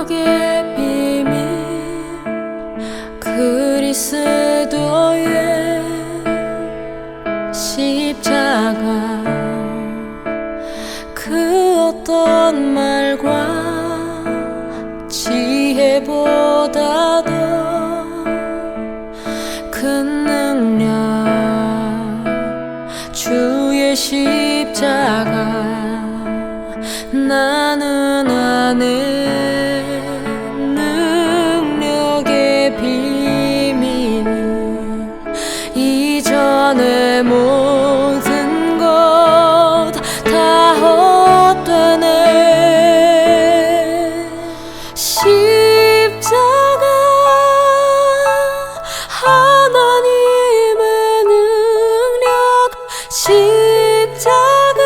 능력의 비밀 그리스도의 십자가 그 어떤 말과 지혜보다도 큰 능력 주의 십자가 나는 아는 능력의 비밀 이전의 모든 것 다 헛되네 십자가 하나님의 능력 십자가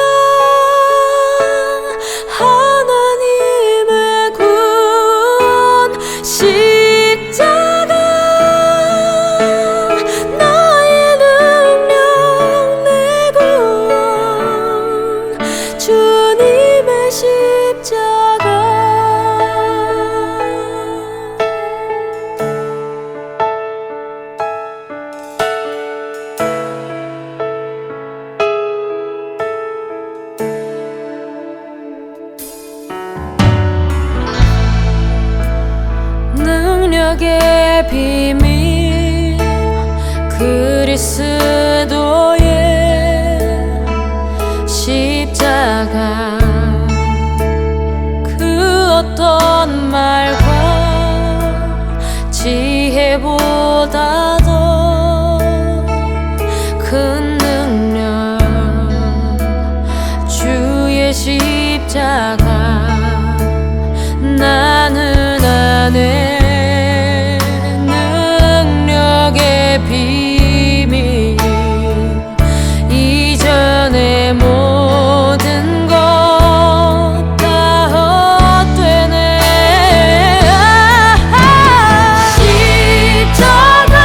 하나님의 구원 십자가 나의 능력 내 구원 주님의 십자가 능력의 비밀 그리스도의 십자가 그 어떤 말과 지혜보다도 큰 능력 주의 십자가 나는 아네 능력의 비밀 이전의 모든 것 다 헛되네 십자가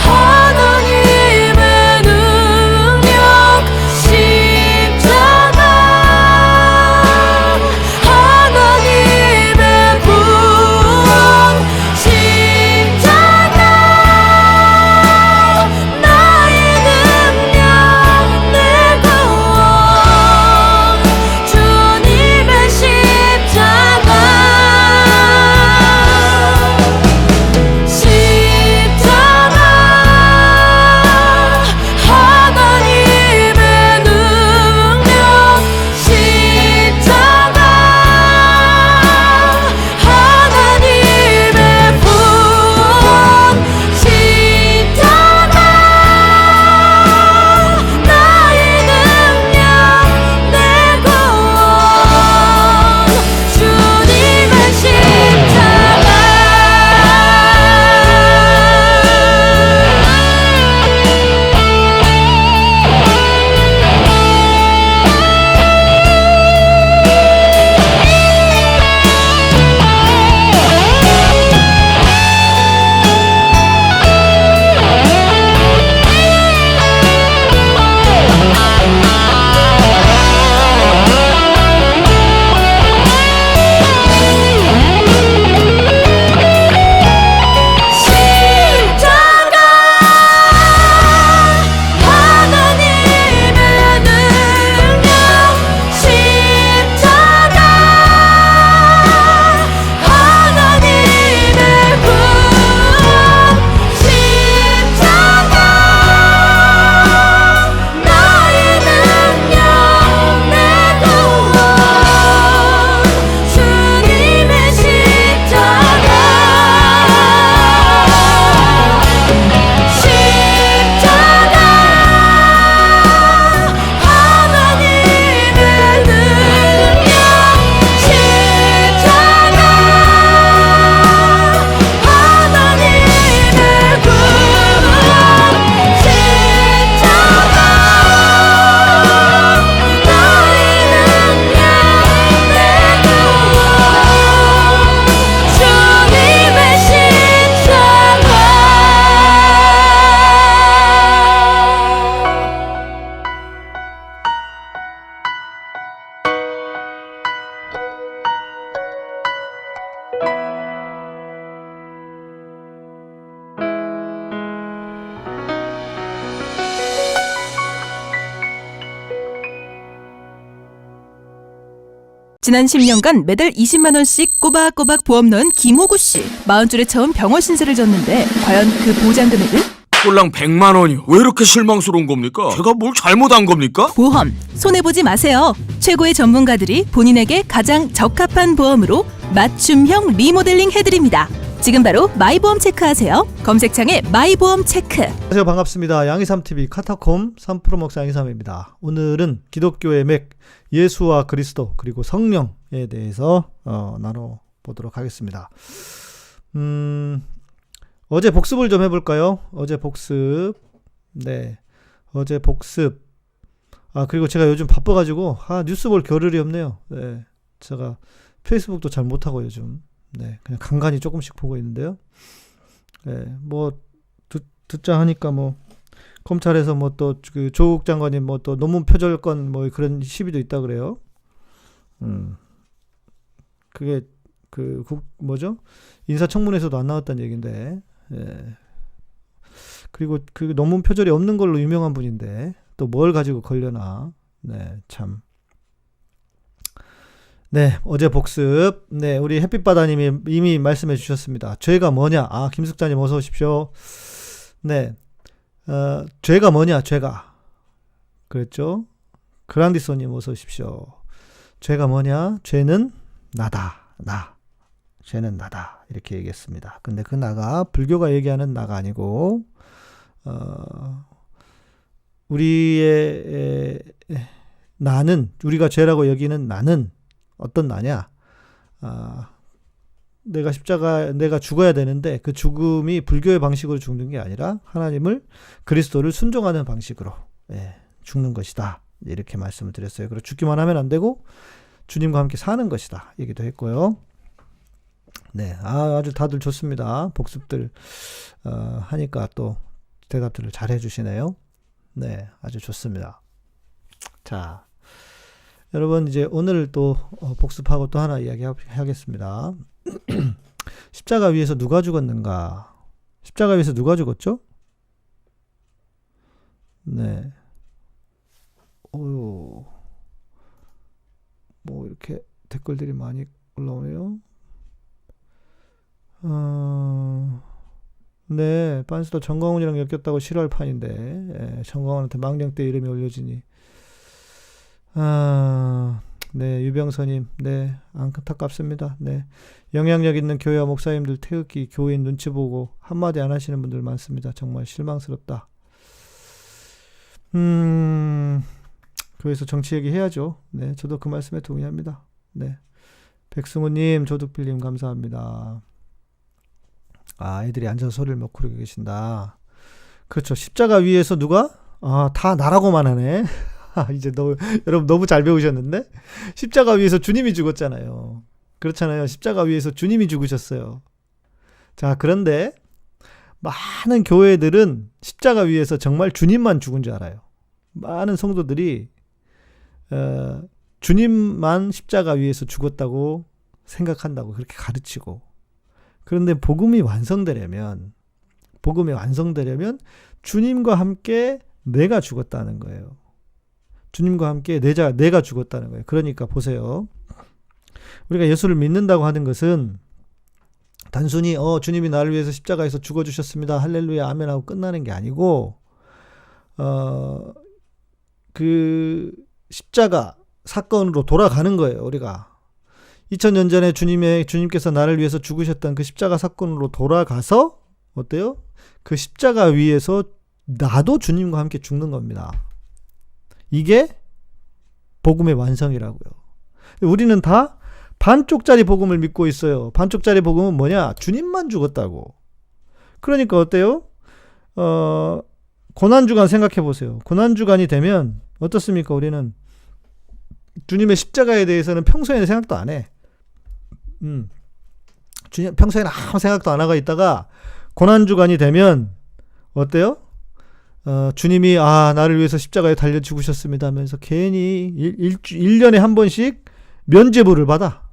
하나님의 능력 십자가 하나님의 구원 십자가 지난 10년간 매달 20만 원씩 꼬박꼬박 보험 넣은 김호구 씨. 40줄에 처음 병원 신세를 졌는데 과연 그 보장 금액은? 꼴랑 100만 원이요. 왜 이렇게 실망스러운 겁니까? 제가 뭘 잘못한 겁니까? 보험 손해보지 마세요. 최고의 전문가들이 본인에게 가장 적합한 보험으로 맞춤형 리모델링 해드립니다. 지금 바로 마이보험 체크하세요. 검색창에 마이보험 체크. 안녕하세요. 반갑습니다. 양희삼TV 카타콤 3프로 목사 양희삼입니다. 오늘은 기독교의 맥 예수와 그리스도 그리고 성령에 대해서 나눠보도록 하겠습니다. 어제 복습을 좀 해볼까요? 어제 복습. 네. 어제 복습. 그리고 제가 요즘 바빠가지고 뉴스 볼 겨를이 없네요. 네. 제가 페이스북도 잘 못하고 요즘. 네. 그냥 간간히 조금씩 보고 있는데요. 네. 뭐 듣자 하니까 뭐 검찰에서 뭐 또 그 조국 장관이 뭐 또 논문 표절건 뭐 그런 시비도 있다 그래요. 그게 뭐죠? 인사청문회에서도 안 나왔다는 얘긴데. 예. 그리고 그 논문 표절이 없는 걸로 유명한 분인데 또 뭘 가지고 걸려나. 네, 참. 네, 어제 복습. 네, 우리 햇빛바다님이 이미 말씀해 주셨습니다. 죄가 뭐냐? 김숙자님 어서 오십시오. 네, 죄가 뭐냐? 죄가. 그랬죠? 그란디소님 어서 오십시오. 죄가 뭐냐? 죄는 나다. 나. 죄는 나다. 이렇게 얘기했습니다. 근데 그 나가 불교가 얘기하는 나가 아니고 우리의 나는, 우리가 죄라고 여기는 나는 어떤 나냐? 내가 죽어야 되는데 그 죽음이 불교의 방식으로 죽는 게 아니라 하나님을, 그리스도를 순종하는 방식으로 죽는 것이다. 이렇게 말씀을 드렸어요. 그리고 죽기만 하면 안 되고 주님과 함께 사는 것이다. 얘기도 했고요. 네, 아주 다들 좋습니다. 복습들 하니까 또 대답들을 잘 해주시네요. 네, 아주 좋습니다. 자, 여러분 이제 오늘 또 복습하고 또 하나 이야기하겠습니다. 십자가 위에서 누가 죽었는가? 십자가 위에서 누가 죽었죠? 네. 뭐 이렇게 댓글들이 많이 올라오네요. 네, 빤스도 정광훈이랑 엮였다고 싫어할 판인데, 정광훈한테 망령대 이름이 올려지니. 네, 유병선님, 네, 안타깝습니다. 네, 영향력 있는 교회와 목사님들 태극기 교인 눈치 보고 한마디 안 하시는 분들 많습니다. 정말 실망스럽다. 교회에서 정치 얘기 해야죠. 네, 저도 그 말씀에 동의합니다. 네, 백승우님, 조득필님 감사합니다. 애들이 앉아서 소리를 못 부르고 계신다. 그렇죠. 십자가 위에서 누가? 다 나라고만 하네. 이제 여러분 너무 잘 배우셨는데? 십자가 위에서 주님이 죽었잖아요. 그렇잖아요. 십자가 위에서 주님이 죽으셨어요. 자, 그런데 많은 교회들은 십자가 위에서 정말 주님만 죽은 줄 알아요. 많은 성도들이 주님만 십자가 위에서 죽었다고 생각한다고 그렇게 가르치고, 그런데 복음이 완성되려면 주님과 함께 내가 죽었다는 거예요. 주님과 함께 내가 죽었다는 거예요. 그러니까 보세요. 우리가 예수를 믿는다고 하는 것은 단순히 주님이 나를 위해서 십자가에서 죽어주셨습니다. 할렐루야 아멘 하고 끝나는 게 아니고, 그 십자가 사건으로 돌아가는 거예요. 우리가 2000년 전에 주님께서 나를 위해서 죽으셨던 그 십자가 사건으로 돌아가서 어때요? 그 십자가 위에서 나도 주님과 함께 죽는 겁니다. 이게 복음의 완성이라고요. 우리는 다 반쪽짜리 복음을 믿고 있어요. 반쪽짜리 복음은 뭐냐? 주님만 죽었다고. 그러니까 어때요? 고난주간 생각해 보세요. 고난주간이 되면 어떻습니까? 우리는 주님의 십자가에 대해서는 평소에는 생각도 안 해. 평소에는 아무 생각도 안 하고 있다가 고난주간이 되면 어때요? 주님이 나를 위해서 십자가에 달려 죽으셨습니다 하면서 괜히 1년에 한 번씩 면죄부를 받아.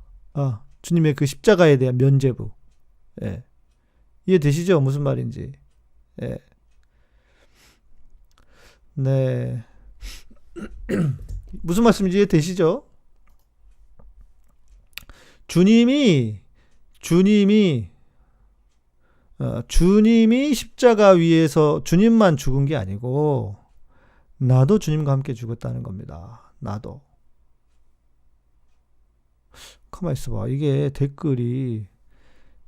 주님의 그 십자가에 대한 면죄부. 예. 이해되시죠? 무슨 말인지. 예. 네. 무슨 말씀인지 이해되시죠? 주님이 십자가 위에서 주님만 죽은 게 아니고 나도 주님과 함께 죽었다는 겁니다. 나도. 가만 있어봐. 이게 댓글이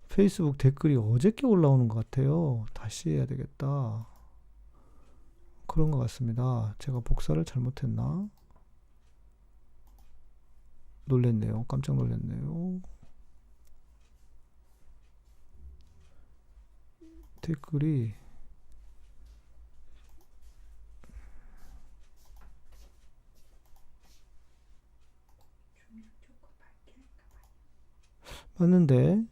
페이스북 댓글이 어저께 올라오는 것 같아요. 다시 해야 되겠다. 그런 것 같습니다. 제가 복사를 잘못했나? 놀랬네요. 깜짝 놀랐네요. 댓글이 맞는데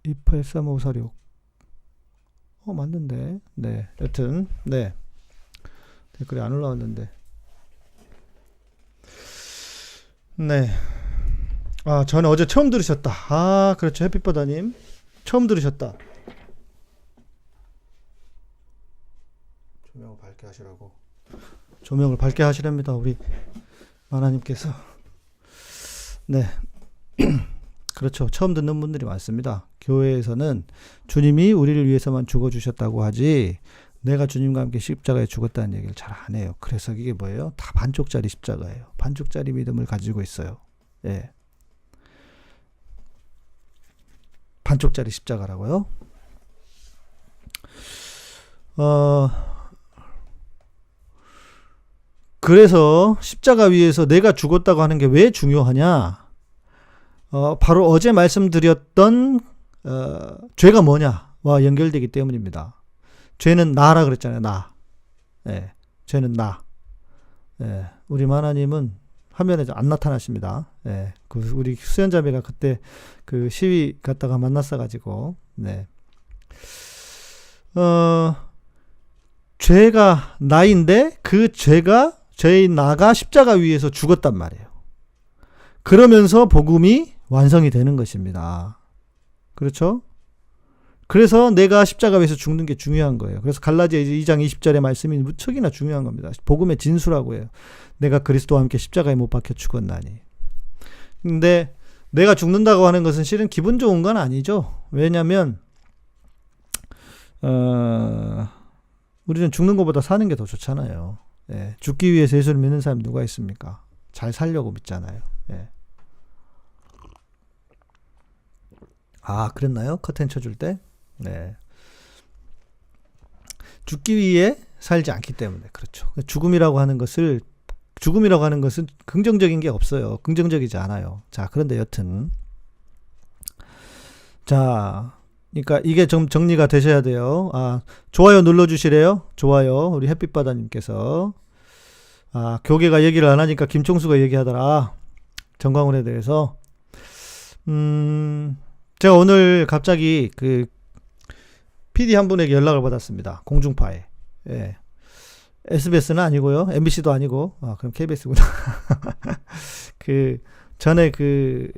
283546 맞는데. 네, 여튼 네, 댓글이 안 올라왔는데. 네, 저는 어제 처음 들으셨다. 그렇죠. 햇빛바다님 처음 들으셨다. 조명을 밝게 하시라고. 조명을 밝게 하시랍니다, 우리 하나님께서. 네. 그렇죠. 처음 듣는 분들이 많습니다. 교회에서는 주님이 우리를 위해서만 죽어주셨다고 하지 내가 주님과 함께 십자가에 죽었다는 얘기를 잘 안 해요. 그래서 이게 뭐예요? 다 반쪽짜리 십자가예요. 반쪽짜리 믿음을 가지고 있어요. 예. 반쪽짜리 십자가라고요? 그래서 십자가 위에서 내가 죽었다고 하는 게 왜 중요하냐? 바로 어제 말씀드렸던 죄가 뭐냐와 연결되기 때문입니다. 죄는 나라 그랬잖아요. 나. 예, 죄는 나. 예, 우리 하나님은 화면에 안 나타나십니다. 예, 우리 수연자매가 그때 그 시위 갔다가 만났어가지고, 네. 죄가 나인데 그 죄인 나가 십자가 위에서 죽었단 말이에요. 그러면서 복음이 완성이 되는 것입니다. 그렇죠? 그래서 내가 십자가 위에서 죽는 게 중요한 거예요. 그래서 갈라디아 2장 20절의 말씀이 무척이나 중요한 겁니다. 복음의 진수라고 해요. 내가 그리스도와 함께 십자가에 못 박혀 죽었나니. 근데 내가 죽는다고 하는 것은 실은 기분 좋은 건 아니죠. 왜냐하면 우리는 죽는 것보다 사는 게 더 좋잖아요. 예, 죽기 위해서 예수를 믿는 사람이 누가 있습니까? 잘 살려고 믿잖아요. 예. 그랬나요? 커튼 쳐줄 때? 네. 죽기 위해 살지 않기 때문에. 그렇죠. 죽음이라고 하는 것은 긍정적인 게 없어요. 긍정적이지 않아요. 자, 그런데 여튼. 자, 그러니까 이게 좀 정리가 되셔야 돼요. 좋아요 눌러주시래요. 좋아요. 우리 햇빛바다님께서. 교계가 얘기를 안 하니까 김총수가 얘기하더라. 정광훈에 대해서. 제가 오늘 갑자기 그 PD 한 분에게 연락을 받았습니다. 공중파에. 예. SBS는 아니고요. MBC도 아니고. 그럼 KBS구나. 전에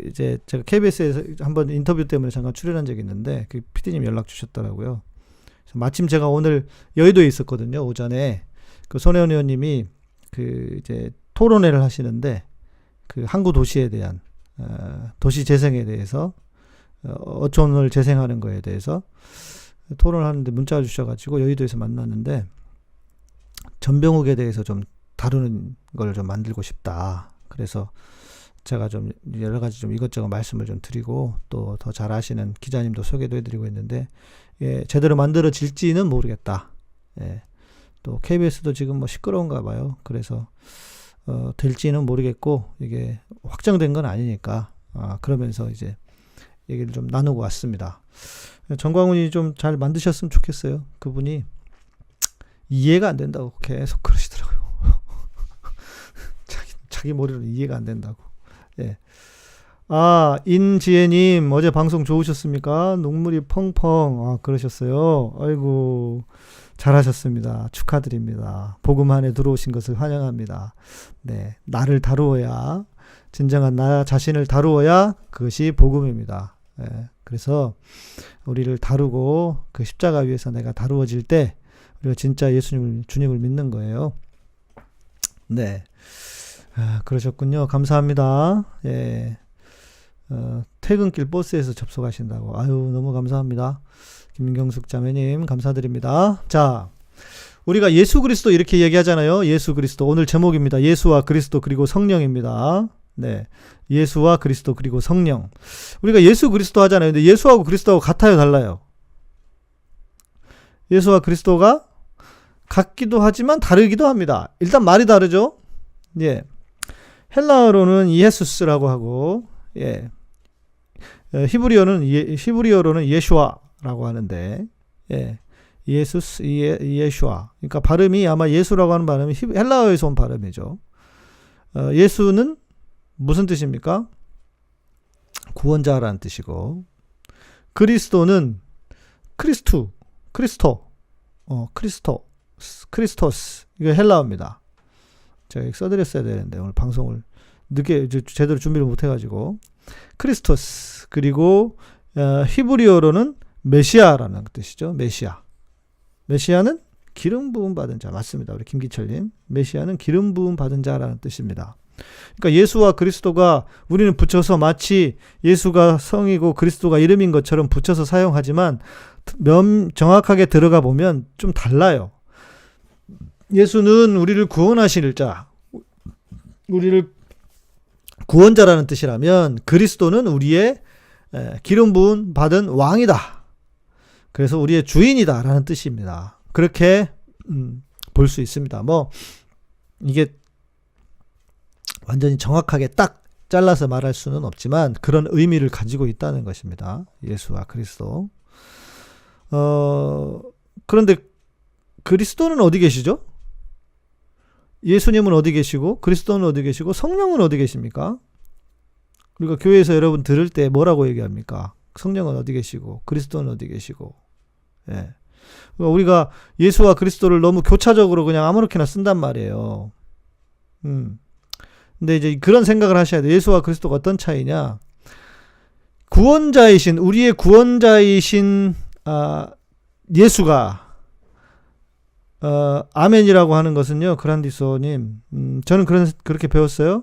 이제 제가 KBS에서 한번 인터뷰 때문에 잠깐 출연한 적이 있는데 그 PD님 연락 주셨더라고요. 그래서 마침 제가 오늘 여의도에 있었거든요. 오전에 그 손혜원 의원님이 이제 토론회를 하시는데 그 항구 도시에 대한 도시 재생에 대해서 어촌을 재생하는 거에 대해서 토론을 하는데 문자를 주셔가지고 여의도에서 만났는데 전병욱에 대해서 좀 다루는 걸 좀 만들고 싶다. 그래서 제가 좀 여러 가지 좀 이것저것 말씀을 좀 드리고 또 더 잘 아시는 기자님도 소개도 해드리고 있는데 제대로 만들어질지는 모르겠다. 예. 또 KBS도 지금 뭐 시끄러운가 봐요. 그래서 될지는 모르겠고 이게 확정된 건 아니니까 그러면서 이제 얘기를 좀 나누고 왔습니다. 정광훈이 좀 잘 만드셨으면 좋겠어요. 그분이 이해가 안 된다고 계속 그러시더라고요. 자기 머리로 이해가 안 된다고. 예. 인지혜님 어제 방송 좋으셨습니까? 눈물이 펑펑. 그러셨어요. 아이고 잘하셨습니다. 축하드립니다. 복음 안에 들어오신 것을 환영합니다. 네, 나를 다루어야 진정한 나 자신을 다루어야 그것이 복음입니다. 예, 그래서 우리를 다루고 그 십자가 위에서 내가 다루어질 때 우리가 진짜 주님을 믿는 거예요. 네. 그러셨군요. 감사합니다. 예. 퇴근길 버스에서 접속하신다고. 아유, 너무 감사합니다. 김경숙 자매님, 감사드립니다. 자, 우리가 예수 그리스도 이렇게 얘기하잖아요. 예수 그리스도. 오늘 제목입니다. 예수와 그리스도 그리고 성령입니다. 네. 예수와 그리스도 그리고 성령. 우리가 예수 그리스도 하잖아요. 근데 예수하고 그리스도하고 같아요, 달라요? 예수와 그리스도가 같기도 하지만 다르기도 합니다. 일단 말이 다르죠. 예. 헬라어로는 예수스라고 하고, 예. 히브리어로는 예슈아라고 하는데, 예. 예수스, 예슈아. 그러니까 발음이 아마 예수라고 하는 발음이 헬라어에서 온 발음이죠. 예수는 무슨 뜻입니까? 구원자라는 뜻이고, 그리스도는 크리스토스. 이거 헬라어입니다. 제가 써드렸어야 되는데 오늘 방송을 늦게 제대로 준비를 못해가지고. 크리스토스. 그리고 히브리어로는 메시아라는 뜻이죠. 메시아는 기름 부음 받은 자. 맞습니다. 우리 김기철님. 메시아는 기름 부음 받은 자라는 뜻입니다. 그러니까 예수와 그리스도가 우리는 붙여서 마치 예수가 성이고 그리스도가 이름인 것처럼 붙여서 사용하지만 정확하게 들어가 보면 좀 달라요. 예수는 우리를 구원하실 자, 우리를 구원자라는 뜻이라면 그리스도는 우리의 기름 부음 받은 왕이다. 그래서 우리의 주인이다 라는 뜻입니다. 그렇게 볼 수 있습니다. 뭐 이게 완전히 정확하게 딱 잘라서 말할 수는 없지만 그런 의미를 가지고 있다는 것입니다. 예수와 그리스도. 그런데 그리스도는 어디 계시죠? 예수님은 어디 계시고 그리스도는 어디 계시고 성령은 어디 계십니까? 우리가 교회에서 여러분 들을 때 뭐라고 얘기합니까? 성령은 어디 계시고 그리스도는 어디 계시고. 예. 우리가 예수와 그리스도를 너무 교차적으로 그냥 아무렇게나 쓴단 말이에요. 근데 이제 그런 생각을 하셔야 돼요. 예수와 그리스도가 어떤 차이냐? 우리의 구원자이신 예수가 아멘이라고 하는 것은요, 그란디소님, 저는 그렇게 배웠어요.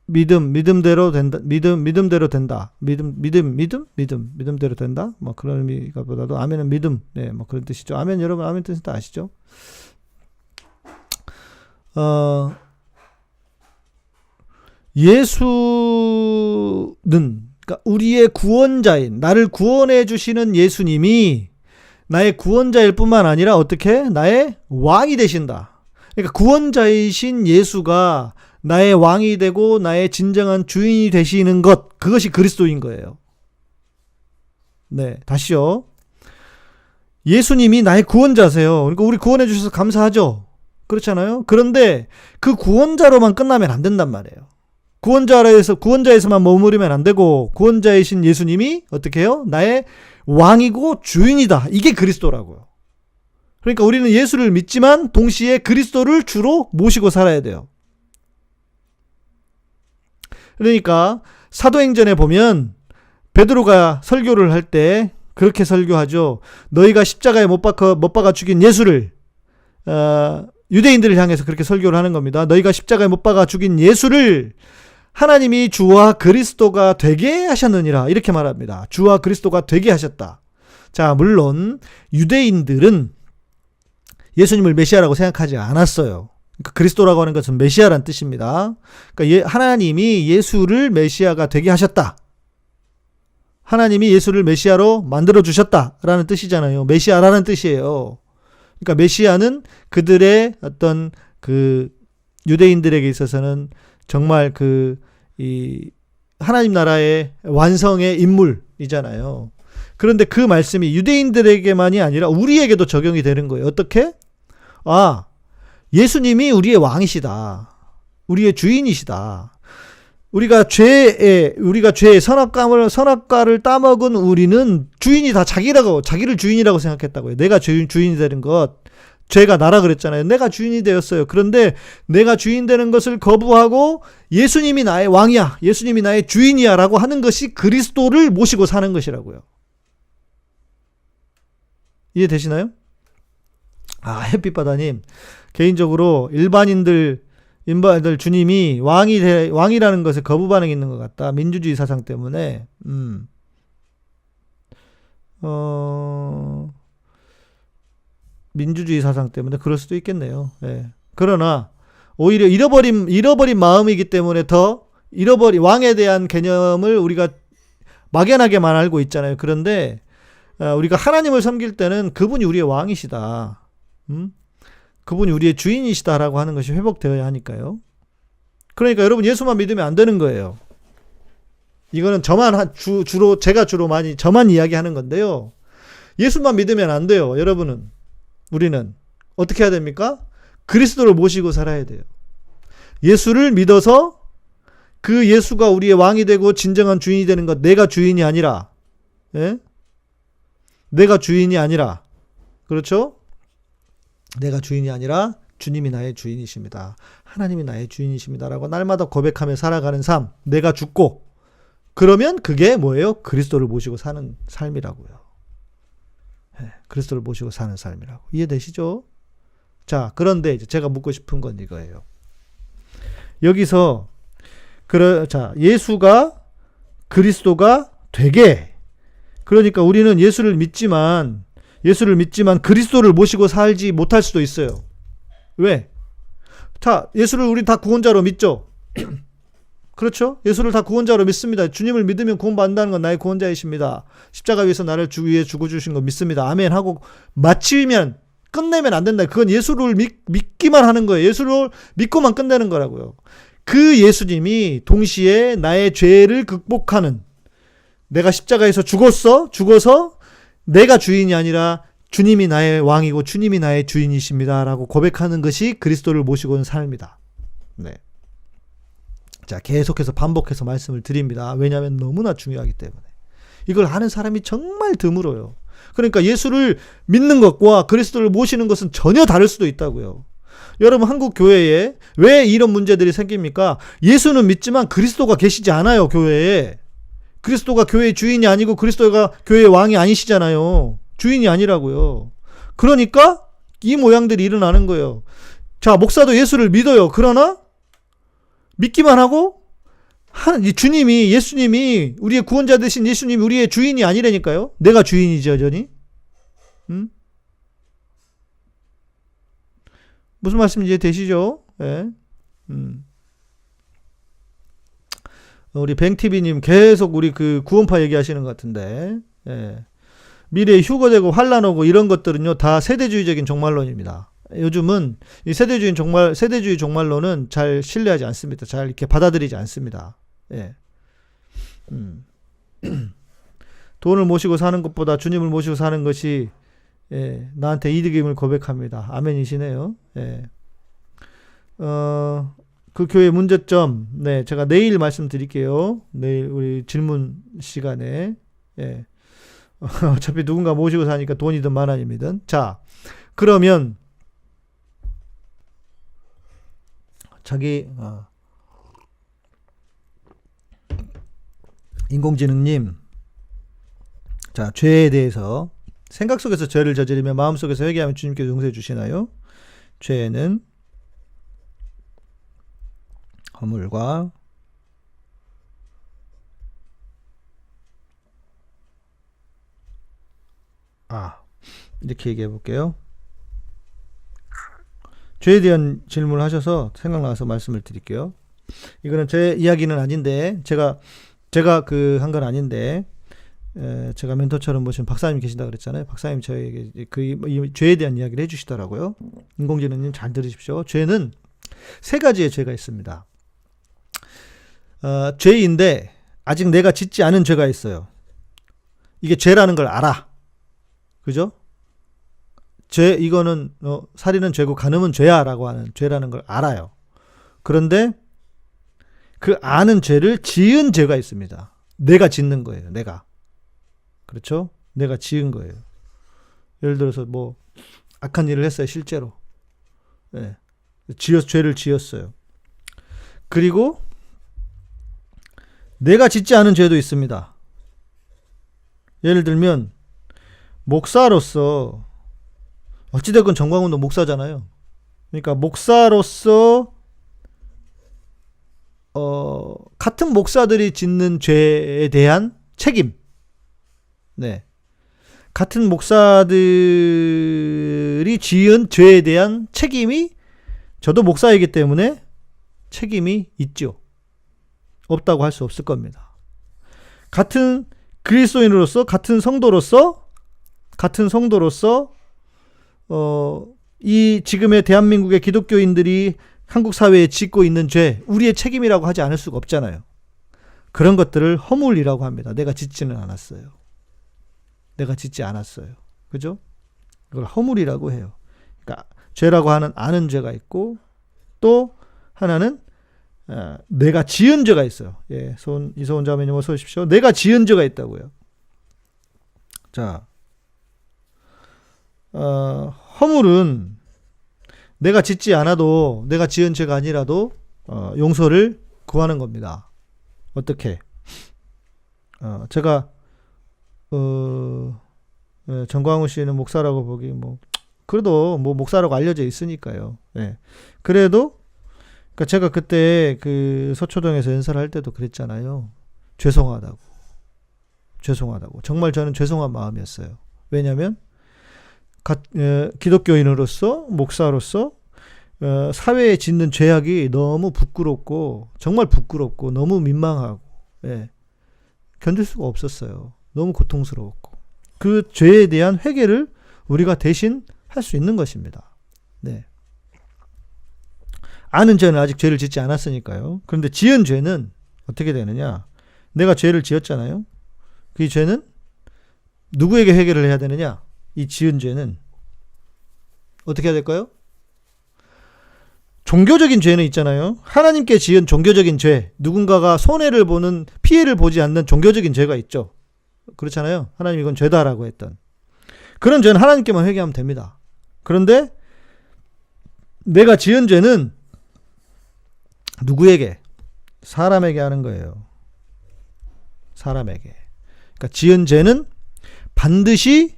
믿음대로 된다. 믿음대로 된다. 믿음대로 된다. 뭐 그런 의미보다도 아멘은 믿음. 네, 뭐 그런 뜻이죠. 아멘, 여러분 아멘 뜻은 다 아시죠? 예수는, 그러니까 우리의 구원자인, 나를 구원해 주시는 예수님이 나의 구원자일 뿐만 아니라 어떻게? 나의 왕이 되신다. 그러니까 구원자이신 예수가 나의 왕이 되고 나의 진정한 주인이 되시는 것, 그것이 그리스도인 거예요. 네, 다시요. 예수님이 나의 구원자세요. 그러니까 우리 구원해 주셔서 감사하죠. 그렇잖아요. 그런데 그 구원자로만 끝나면 안 된단 말이에요. 구원자에서만 머무르면 안 되고 구원자이신 예수님이 어떻게 해요? 나의 왕이고 주인이다. 이게 그리스도라고요. 그러니까 우리는 예수를 믿지만 동시에 그리스도를 주로 모시고 살아야 돼요. 그러니까 사도행전에 보면 베드로가 설교를 할 때 그렇게 설교하죠. 너희가 십자가에 못 박아 죽인 예수를, 유대인들을 향해서 그렇게 설교를 하는 겁니다. 너희가 십자가에 못 박아 죽인 예수를 하나님이 주와 그리스도가 되게 하셨느니라. 이렇게 말합니다. 주와 그리스도가 되게 하셨다. 자, 물론 유대인들은 예수님을 메시아라고 생각하지 않았어요. 그러니까 그리스도라고 하는 것은 메시아란 뜻입니다. 그러니까 하나님이 예수를 메시아가 되게 하셨다. 하나님이 예수를 메시아로 만들어 주셨다라는 뜻이잖아요. 메시아라는 뜻이에요. 그러니까 메시아는 그들의 어떤 그 유대인들에게 있어서는 정말 이 하나님 나라의 완성의 인물이잖아요. 그런데 그 말씀이 유대인들에게만이 아니라 우리에게도 적용이 되는 거예요. 어떻게? 예수님이 우리의 왕이시다. 우리의 주인이시다. 우리가 죄의 선악과를 따먹은 우리는 주인이 다 자기를 주인이라고 생각했다고요. 내가 주인이 되는 것. 죄가 나라 그랬잖아요. 내가 주인이 되었어요. 그런데 내가 주인 되는 것을 거부하고 예수님이 나의 왕이야. 예수님이 나의 주인이야. 라고 하는 것이 그리스도를 모시고 사는 것이라고요. 이해되시나요? 햇빛바다님, 개인적으로 일반인들 주님이 왕이라는 것에 거부 반응이 있는 것 같다. 민주주의 사상 때문에. 민주주의 사상 때문에 그럴 수도 있겠네요. 예. 그러나 오히려 잃어버린 마음이기 때문에 더 왕에 대한 개념을 우리가 막연하게만 알고 있잖아요. 그런데 우리가 하나님을 섬길 때는 그분이 우리의 왕이시다. 그분이 우리의 주인이시다라고 하는 것이 회복되어야 하니까요. 그러니까 여러분, 예수만 믿으면 안 되는 거예요. 이거는 제가 주로 많이 저만 이야기하는 건데요. 예수만 믿으면 안 돼요. 여러분은, 우리는 어떻게 해야 됩니까? 그리스도를 모시고 살아야 돼요. 예수를 믿어서 그 예수가 우리의 왕이 되고 진정한 주인이 되는 것, 내가 주인이 아니라, 예? 내가 주인이 아니라, 그렇죠? 내가 주인이 아니라 주님이 나의 주인이십니다. 하나님이 나의 주인이십니다라고 날마다 고백하며 살아가는 삶, 내가 죽고, 그러면 그게 뭐예요? 그리스도를 모시고 사는 삶이라고요. 예, 그리스도를 모시고 사는 삶이라고. 이해되시죠? 자, 그런데 이제 제가 묻고 싶은 건 이거예요. 여기서 예수가 그리스도가 되게, 그러니까 우리는 예수를 믿지만 그리스도를 모시고 살지 못할 수도 있어요. 왜? 자, 예수를 우리 다 구원자로 믿죠? 그렇죠? 예수를 다 구원자로 믿습니다. 주님을 믿으면 구원받는다는 건 나의 구원자이십니다. 십자가 위에서 나를 위해 죽어주신 거 믿습니다. 아멘 하고 마치면, 끝내면 안 된다. 그건 예수를 믿기만 하는 거예요. 예수를 믿고만 끝내는 거라고요. 그 예수님이 동시에 나의 죄를 극복하는, 내가 십자가에서 죽어서 내가 주인이 아니라 주님이 나의 왕이고 주님이 나의 주인이십니다 라고 고백하는 것이 그리스도를 모시고 온 삶이다. 네. 자, 계속해서 반복해서 말씀을 드립니다. 왜냐하면 너무나 중요하기 때문에. 이걸 아는 사람이 정말 드물어요. 그러니까 예수를 믿는 것과 그리스도를 모시는 것은 전혀 다를 수도 있다고요. 여러분, 한국 교회에 왜 이런 문제들이 생깁니까? 예수는 믿지만 그리스도가 계시지 않아요, 교회에. 그리스도가 교회의 주인이 아니고 그리스도가 교회의 왕이 아니시잖아요. 주인이 아니라고요. 그러니까 이 모양들이 일어나는 거예요. 자, 목사도 예수를 믿어요. 그러나 믿기만 하고 예수님이 우리의 구원자 되신 예수님이 우리의 주인이 아니라니까요. 내가 주인이지 여전히. 무슨 말씀인지 되시죠? 예. 우리 뱅TV님 계속 우리 그 구원파 얘기하시는 것 같은데, 예. 미래에 휴거되고 환란 오고 이런 것들은요 다 세대주의적인 종말론입니다. 요즘은 이 세대주의 종말론은 잘 신뢰하지 않습니다. 잘 이렇게 받아들이지 않습니다. 예. 돈을 모시고 사는 것보다 주님을 모시고 사는 것이, 예, 나한테 이득임을 고백합니다. 아멘이시네요. 예. 그 교회 문제점, 네, 제가 내일 말씀드릴게요. 내일 우리 질문 시간에. 예. 어차피 누군가 모시고 사니까 돈이든 만원이든. 자, 그러면 인공지능님, 자, 죄에 대해서, 생각 속에서 죄를 저지르며 마음속에서 회개하면 주님께서 용서해 주시나요? 죄는 허물과 이렇게 얘기해 볼게요. 죄에 대한 질문을 하셔서 생각나서 말씀을 드릴게요. 이거는 제 이야기는 아닌데, 제가 한 건 아닌데, 제가 멘토처럼 모신 박사님 계신다 그랬잖아요. 박사님 저에게 이 죄에 대한 이야기를 해주시더라고요. 인공지능님 잘 들으십시오. 죄는 세 가지의 죄가 있습니다. 죄인데 아직 내가 짓지 않은 죄가 있어요. 이게 죄라는 걸 알아. 그죠? 이거는 살인은 죄고 간음은 죄야라고 하는 죄라는 걸 알아요. 그런데 그 아는 죄를 지은 죄가 있습니다. 내가 짓는 거예요. 내가. 그렇죠? 내가 지은 거예요. 예를 들어서 뭐 악한 일을 했어요. 실제로. 네. 죄를 지었어요. 그리고 내가 짓지 않은 죄도 있습니다. 예를 들면 목사로서 어찌됐건 정광훈도 목사잖아요. 그러니까 목사로서 같은 목사들이 짓는 죄에 대한 책임. 네. 같은 목사들이 지은 죄에 대한 책임이 저도 목사이기 때문에 책임이 있죠. 없다고 할 수 없을 겁니다. 같은 그리스도인으로서 같은 성도로서 이 지금의 대한민국의 기독교인들이 한국 사회에 짓고 있는 죄, 우리의 책임이라고 하지 않을 수가 없잖아요. 그런 것들을 허물이라고 합니다. 내가 짓지는 않았어요. 내가 짓지 않았어요. 그죠? 그걸 허물이라고 해요. 그러니까 죄라고 하는 아는 죄가 있고 또 하나는 내가 지은 죄가 있어요. 예, 이소은 자매님 어서 오십시오. 내가 지은 죄가 있다고요. 자, 허물은 내가 짓지 않아도 내가 지은 죄가 아니라도 용서를 구하는 겁니다. 어떻게? 제가 정광훈 씨는 목사라고 보기 그래도 목사라고 알려져 있으니까요. 예. 그래도 그러니까 제가 그때 그 서초동에서 연설을 할 때도 그랬잖아요. 죄송하다고. 정말 저는 죄송한 마음이었어요. 왜냐하면 기독교인으로서 목사로서 사회에 짓는 죄악이 너무 부끄럽고 정말 부끄럽고 너무 민망하고 견딜 수가 없었어요. 너무 고통스러웠고 그 죄에 대한 회개를 우리가 대신 할 수 있는 것입니다. 네. 아는 죄는 아직 죄를 짓지 않았으니까요. 그런데 지은 죄는 어떻게 되느냐? 내가 죄를 지었잖아요. 그 죄는 누구에게 회개를 해야 되느냐? 이 지은 죄는 어떻게 해야 될까요? 종교적인 죄는 있잖아요. 하나님께 지은 종교적인 죄, 누군가가 손해를 보는 피해를 보지 않는 종교적인 죄가 있죠. 그렇잖아요. 하나님 이건 죄다라고 했던 그런 죄는 하나님께만 회개하면 됩니다. 그런데 내가 지은 죄는 누구에게? 사람에게 하는 거예요. 사람에게. 그러니까 지은 죄는 반드시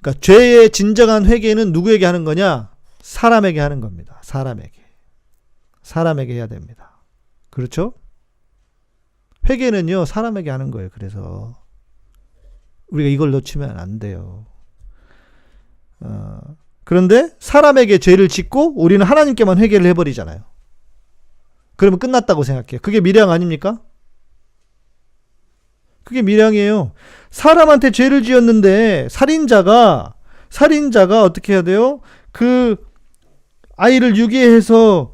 그러니까 죄의 진정한 회개는 누구에게 하는 거냐? 사람에게 하는 겁니다. 사람에게 해야 됩니다. 그렇죠? 회개는요, 사람에게 하는 거예요. 그래서 우리가 이걸 놓치면 안 돼요. 그런데 사람에게 죄를 짓고 우리는 하나님께만 회개를 해버리잖아요. 그러면 끝났다고 생각해요. 그게 미량 아닙니까? 그게 미량이에요. 사람한테 죄를 지었는데 살인자가 어떻게 해야 돼요? 그 아이를 유괴해서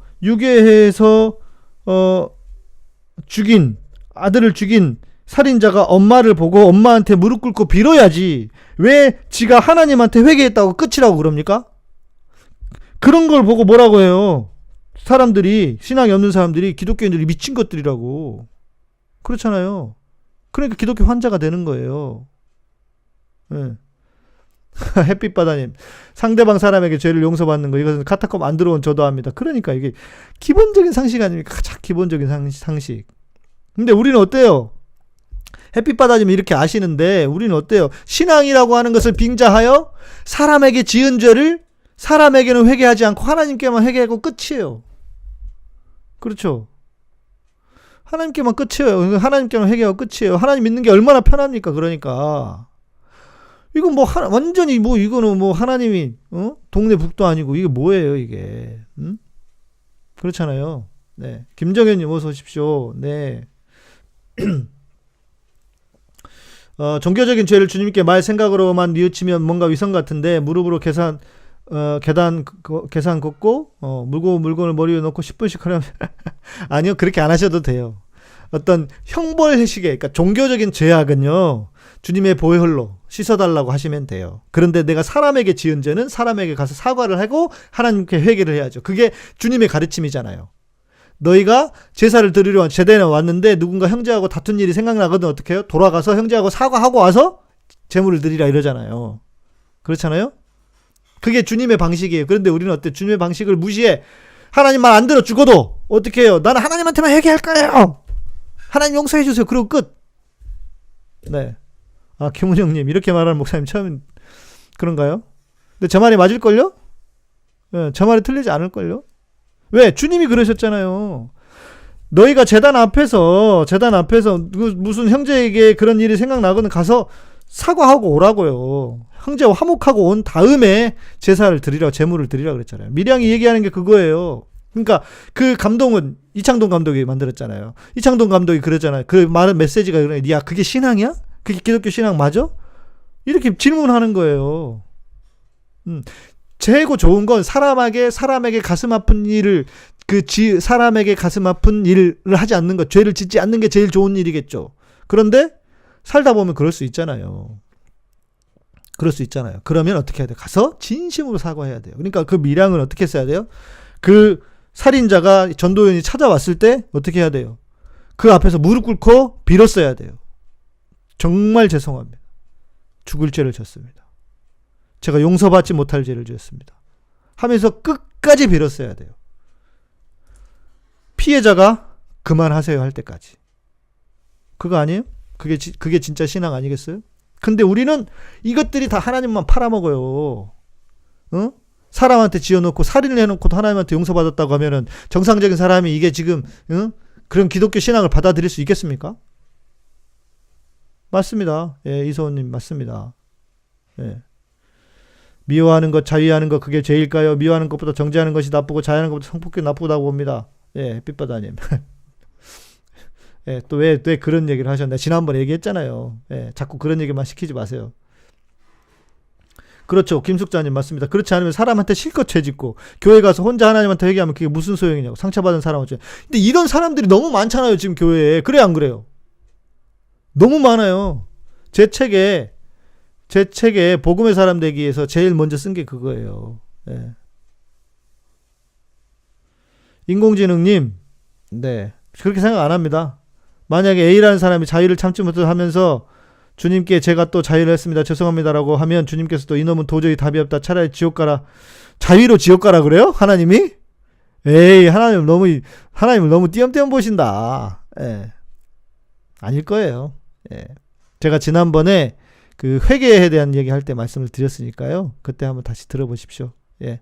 죽인 아들을 죽인 살인자가 엄마를 보고 엄마한테 무릎 꿇고 빌어야지. 왜 지가 하나님한테 회개했다고 끝이라고 그럽니까? 그런 걸 보고 뭐라고 해요? 사람들이, 신앙이 없는 사람들이, 기독교인들이 미친 것들이라고. 그렇잖아요. 그러니까 기독교 환자가 되는 거예요. 네. 햇빛바다님, 상대방 사람에게 죄를 용서받는 거, 이것은 카타콤 안 들어온 저도 합니다. 그러니까 이게 기본적인 상식 아닙니까? 가장 기본적인 상식. 근데 우리는 어때요? 햇빛바다님 이렇게 아시는데 우리는 어때요? 신앙이라고 하는 것을 빙자하여 사람에게 지은 죄를 사람에게는 회개하지 않고 하나님께만 회개하고 끝이에요. 그렇죠? 하나님께만 끝이에요. 하나님께만 회개하고 끝이에요. 하나님 믿는 게 얼마나 편합니까? 그러니까 이건 완전히 이거는 하나님이 동네 북도 아니고 이게 뭐예요 이게? 그렇잖아요. 네, 김정현님 어서 오십시오. 네. 종교적인 죄를 주님께 말 생각으로만 뉘우치면 뭔가 위선 같은데 무릎으로 계산 걷고 무거운 물건을 머리에 넣고 10분씩 하려면 아니요, 그렇게 안 하셔도 돼요. 어떤 형벌식의 그러니까 종교적인 죄악은요 주님의 보혈로 씻어달라고 하시면 돼요. 그런데 내가 사람에게 지은 죄는 사람에게 가서 사과를 하고 하나님께 회개를 해야죠. 그게 주님의 가르침이잖아요. 너희가 제사를 드리러 제단에 왔는데 누군가 형제하고 다툰 일이 생각나거든 어떻게 해요? 돌아가서 형제하고 사과하고 와서 제물을 드리라 이러잖아요. 그렇잖아요? 그게 주님의 방식이에요. 그런데 우리는 어때? 주님의 방식을 무시해. 하나님 말 안 들어 죽어도 어떻게 해요? 나는 하나님한테만 회개할 거예요. 하나님 용서해 주세요. 그리고 끝. 네. 김은영님 이렇게 말하는 목사님 처음 그런가요? 근데 저 말이 맞을걸요? 예, 저 말이 틀리지 않을걸요? 왜? 주님이 그러셨잖아요. 너희가 재단 앞에서 무슨 형제에게 그런 일이 생각나거든 가서 사과하고 오라고요. 형제와 화목하고 온 다음에 제사를 드리라, 제물을 드리라 그랬잖아요. 밀양이 얘기하는 게 그거예요. 그러니까 그 감동은 이창동 감독이 만들었잖아요. 이창동 감독이 그러잖아요. 그 말은 메시지가 그래. 야, 그게 신앙이야? 그게 기독교 신앙 맞아? 이렇게 질문하는 거예요. 최고 좋은 건 사람에게 가슴 아픈 일을 사람에게 가슴 아픈 일을 하지 않는 것, 죄를 짓지 않는 게 제일 좋은 일이겠죠. 그런데 살다 보면 그럴 수 있잖아요. 그러면 어떻게 해야 돼요? 가서 진심으로 사과해야 돼요. 그러니까 그 밀양은 어떻게 써야 돼요? 그 살인자가 전도연이 찾아왔을 때 어떻게 해야 돼요? 그 앞에서 무릎 꿇고 빌었어야 돼요. 정말 죄송합니다. 죽을 죄를 졌습니다. 제가 용서받지 못할 죄를 지었습니다. 하면서 끝까지 빌었어야 돼요. 피해자가 그만하세요 할 때까지. 그거 아니에요? 그게 진짜 신앙 아니겠어요? 근데 우리는 이것들이 다 하나님만 팔아먹어요. 어? 사람한테 지어놓고 살인을 해놓고도 하나님한테 용서받았다고 하면은 정상적인 사람이 이게 지금 그런 기독교 신앙을 받아들일 수 있겠습니까? 맞습니다. 예, 이소은님 맞습니다. 예. 미워하는 것, 자위하는 것 그게 죄일까요? 미워하는 것보다 정죄하는 것이 나쁘고 자위하는 것보다 성폭행이 나쁘다고 봅니다. 예, 삐빠다님. 예, 또 왜 그런 얘기를 하셨나? 지난번에 얘기했잖아요. 예, 자꾸 그런 얘기만 시키지 마세요. 그렇죠. 김숙자님 맞습니다. 그렇지 않으면 사람한테 실컷 죄짓고 교회 가서 혼자 하나님한테 회개하면 그게 무슨 소용이냐고. 상처받은 사람 어째. 근데 이런 사람들이 너무 많잖아요. 지금 교회에. 그래 안 그래요? 너무 많아요. 제 책에 복음의 사람 되기위해서 제일 먼저 쓴 게 그거예요. 예. 인공지능님, 네, 그렇게 생각 안 합니다. 만약에 A라는 사람이 자유를 참지 못하면서 주님께 제가 또 자유를 했습니다. 죄송합니다라고 하면 주님께서 또 이놈은 도저히 답이 없다. 차라리 지옥 가라. 자유로 지옥 가라 그래요? 하나님이? 에이, 하나님을 너무 띄엄띄엄 보신다. 예. 아닐 거예요. 예. 제가 지난번에 그 회개에 대한 얘기 할 때 말씀을 드렸으니까요. 그때 한번 다시 들어보십시오. 예.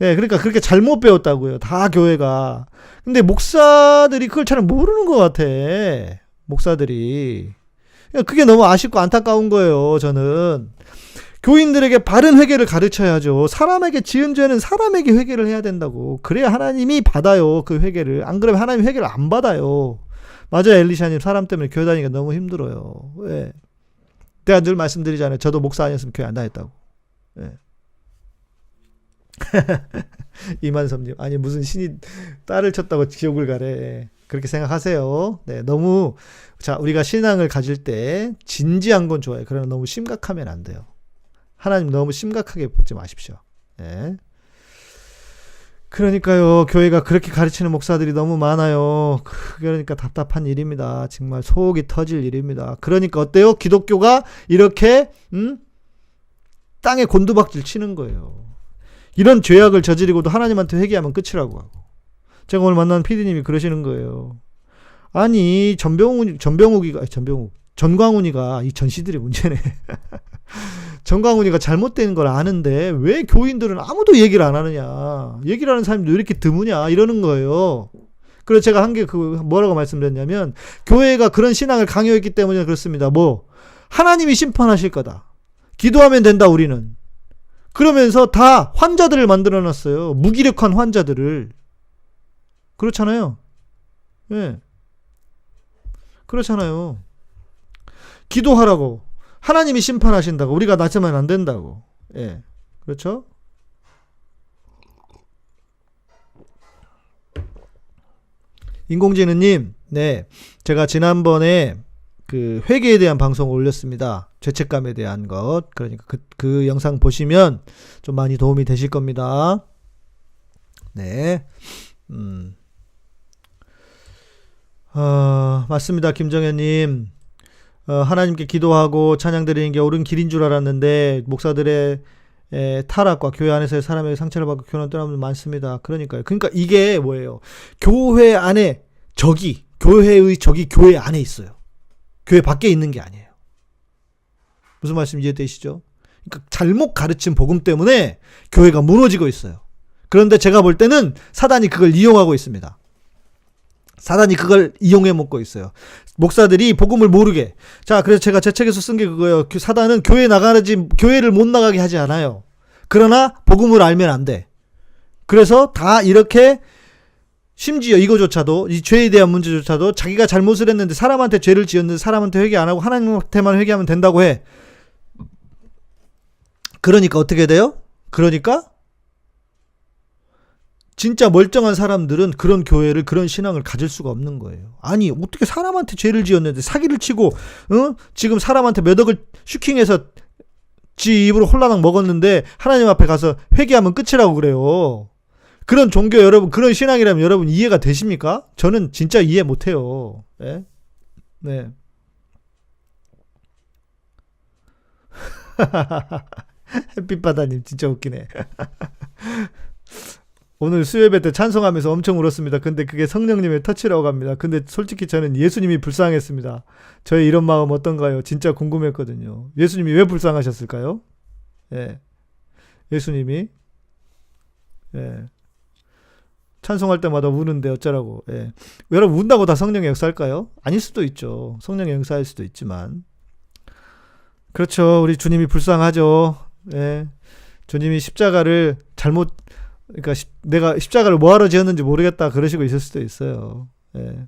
예, 그러니까 그렇게 잘못 배웠다고요. 다 교회가. 근데 목사들이 그걸 잘 모르는 것 같아. 목사들이. 그게 너무 아쉽고 안타까운 거예요, 저는. 교인들에게 바른 회개를 가르쳐야죠. 사람에게 지은 죄는 사람에게 회개를 해야 된다고. 그래야 하나님이 받아요, 그 회개를. 안 그러면 하나님 회개를 안 받아요. 맞아요, 엘리샤님. 사람 때문에 교회 다니기가 너무 힘들어요. 예. 내가 늘 말씀드리잖아요. 저도 목사 아니었으면 교회 안 다녔다고. 예. 이만섭님, 아니 무슨 신이 딸을 쳤다고 지옥을 가래. 그렇게 생각하세요. 네, 너무 우리가 신앙을 가질 때 진지한 건 좋아요. 그러나 너무 심각하면 안 돼요. 하나님 너무 심각하게 보지 마십시오. 네. 그러니까요, 교회가 그렇게 가르치는 목사들이 너무 많아요. 그러니까 답답한 일입니다. 정말 속이 터질 일입니다. 그러니까 어때요? 기독교가 이렇게 땅에 곤두박질 치는 거예요. 이런 죄악을 저지르고도 하나님한테 회개하면 끝이라고 하고. 제가 오늘 만난 PD님이 그러시는 거예요. 아니 전광훈이가 이 전시들의 문제네. 전광훈이가 잘못된 걸 아는데 왜 교인들은 아무도 얘기를 안 하느냐. 얘기를 하는 사람이 왜 이렇게 드무냐 이러는 거예요. 그래서 제가 한 게 뭐라고 말씀드렸냐면 교회가 그런 신앙을 강요했기 때문에 그렇습니다. 하나님이 심판하실 거다. 기도하면 된다 우리는. 그러면서 다 환자들을 만들어놨어요. 무기력한 환자들을. 그렇잖아요. 예. 그렇잖아요. 기도하라고. 하나님이 심판하신다고. 우리가 낮으면 안 된다고. 예. 그렇죠? 인공지능님, 네. 제가 지난번에 그 회개에 대한 방송을 올렸습니다. 죄책감에 대한 것. 그러니까 그 영상 보시면 좀 많이 도움이 되실 겁니다. 네. 맞습니다. 김정현님. 하나님께 기도하고 찬양 드리는 게 옳은 길인 줄 알았는데 목사들의 타락과 교회 안에서의 사람에게 상처를 받고 교회는 떠나는 분들 많습니다. 그러니까요. 그러니까 이게 뭐예요? 교회 안에 교회의 적이 교회 안에 있어요. 교회 밖에 있는 게 아니에요. 무슨 말씀 이해되시죠? 그러니까 잘못 가르친 복음 때문에 교회가 무너지고 있어요. 그런데 제가 볼 때는 사단이 그걸 이용하고 있습니다. 사단이 그걸 이용해 먹고 있어요. 목사들이 복음을 모르게. 자, 그래서 제가 제 책에서 쓴 게 그거예요. 사단은 교회를 못 나가게 하지 않아요. 그러나 복음을 알면 안 돼. 그래서 다 이렇게 심지어 이거조차도 이 죄에 대한 문제조차도 자기가 잘못을 했는데 사람한테 죄를 지었는데 사람한테 회개 안 하고 하나님한테만 회개하면 된다고 해. 그러니까 어떻게 돼요? 그러니까 진짜 멀쩡한 사람들은 그런 교회를 그런 신앙을 가질 수가 없는 거예요. 아니 어떻게 사람한테 죄를 지었는데 사기를 치고 지금 사람한테 몇 억을 슈킹해서 지 입으로 홀라당 먹었는데 하나님 앞에 가서 회개하면 끝이라고 그래요. 그런 종교 여러분, 그런 신앙이라면 여러분 이해가 되십니까? 저는 진짜 이해 못해요. 네. 네. 햇빛바다님 진짜 웃기네. 오늘 수요예배 때 찬송하면서 엄청 울었습니다. 근데 그게 성령님의 터치라고 합니다. 근데 솔직히 저는 예수님이 불쌍했습니다. 저의 이런 마음 어떤가요? 진짜 궁금했거든요. 예수님이 왜 불쌍하셨을까요? 예. 예수님이 예. 찬송할 때마다 우는데 어쩌라고. 예. 여러분 운다고 다 성령의 역사일까요? 아닐 수도 있죠. 성령의 역사일 수도 있지만. 그렇죠. 우리 주님이 불쌍하죠. 예. 주님이 십자가를 그러니까 내가 십자가를 뭐하러 지었는지 모르겠다 그러시고 있을 수도 있어요. 예.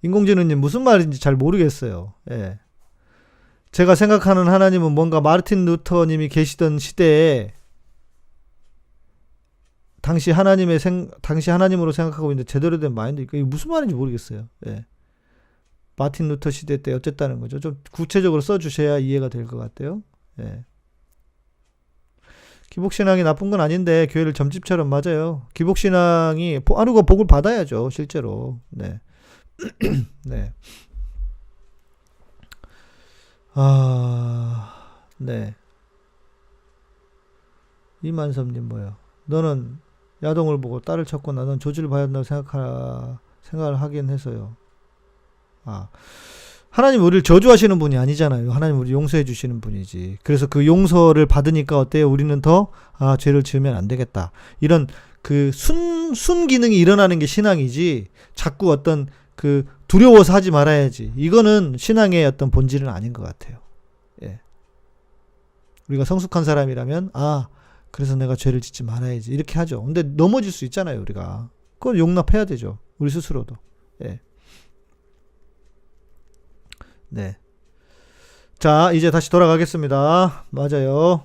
인공지능님 무슨 말인지 잘 모르겠어요. 예. 제가 생각하는 하나님은 뭔가 마르틴 루터님이 계시던 시대에 당시 하나님으로 생각하고 있는데 제대로 된 마인드니까 이게 무슨 말인지 모르겠어요. 예. 마틴 루터 시대 때 어쨌다는 거죠. 좀 구체적으로 써주셔야 이해가 될 것 같아요. 예. 기복신앙이 나쁜 건 아닌데 교회를 점집처럼 맞아요. 기복신앙이 하루가 복을 받아야죠. 실제로. 네. 네. 네. 이만섭님 뭐요? 너는 야동을 보고 딸을 쳤거나 넌 조지를 봐야 한다고 생각을 하긴 해서요. 하나님 우리를 저주하시는 분이 아니잖아요. 하나님 우리 용서해 주시는 분이지. 그래서 그 용서를 받으니까 어때요? 우리는 더 죄를 지으면 안 되겠다. 이런 그 순기능이 일어나는 게 신앙이지. 자꾸 어떤 그 두려워서 하지 말아야지. 이거는 신앙의 어떤 본질은 아닌 것 같아요. 예. 우리가 성숙한 사람이라면 그래서 내가 죄를 짓지 말아야지. 이렇게 하죠. 근데 넘어질 수 있잖아요, 우리가. 그건 용납해야 되죠. 우리 스스로도. 예. 네. 자, 이제 다시 돌아가겠습니다. 맞아요.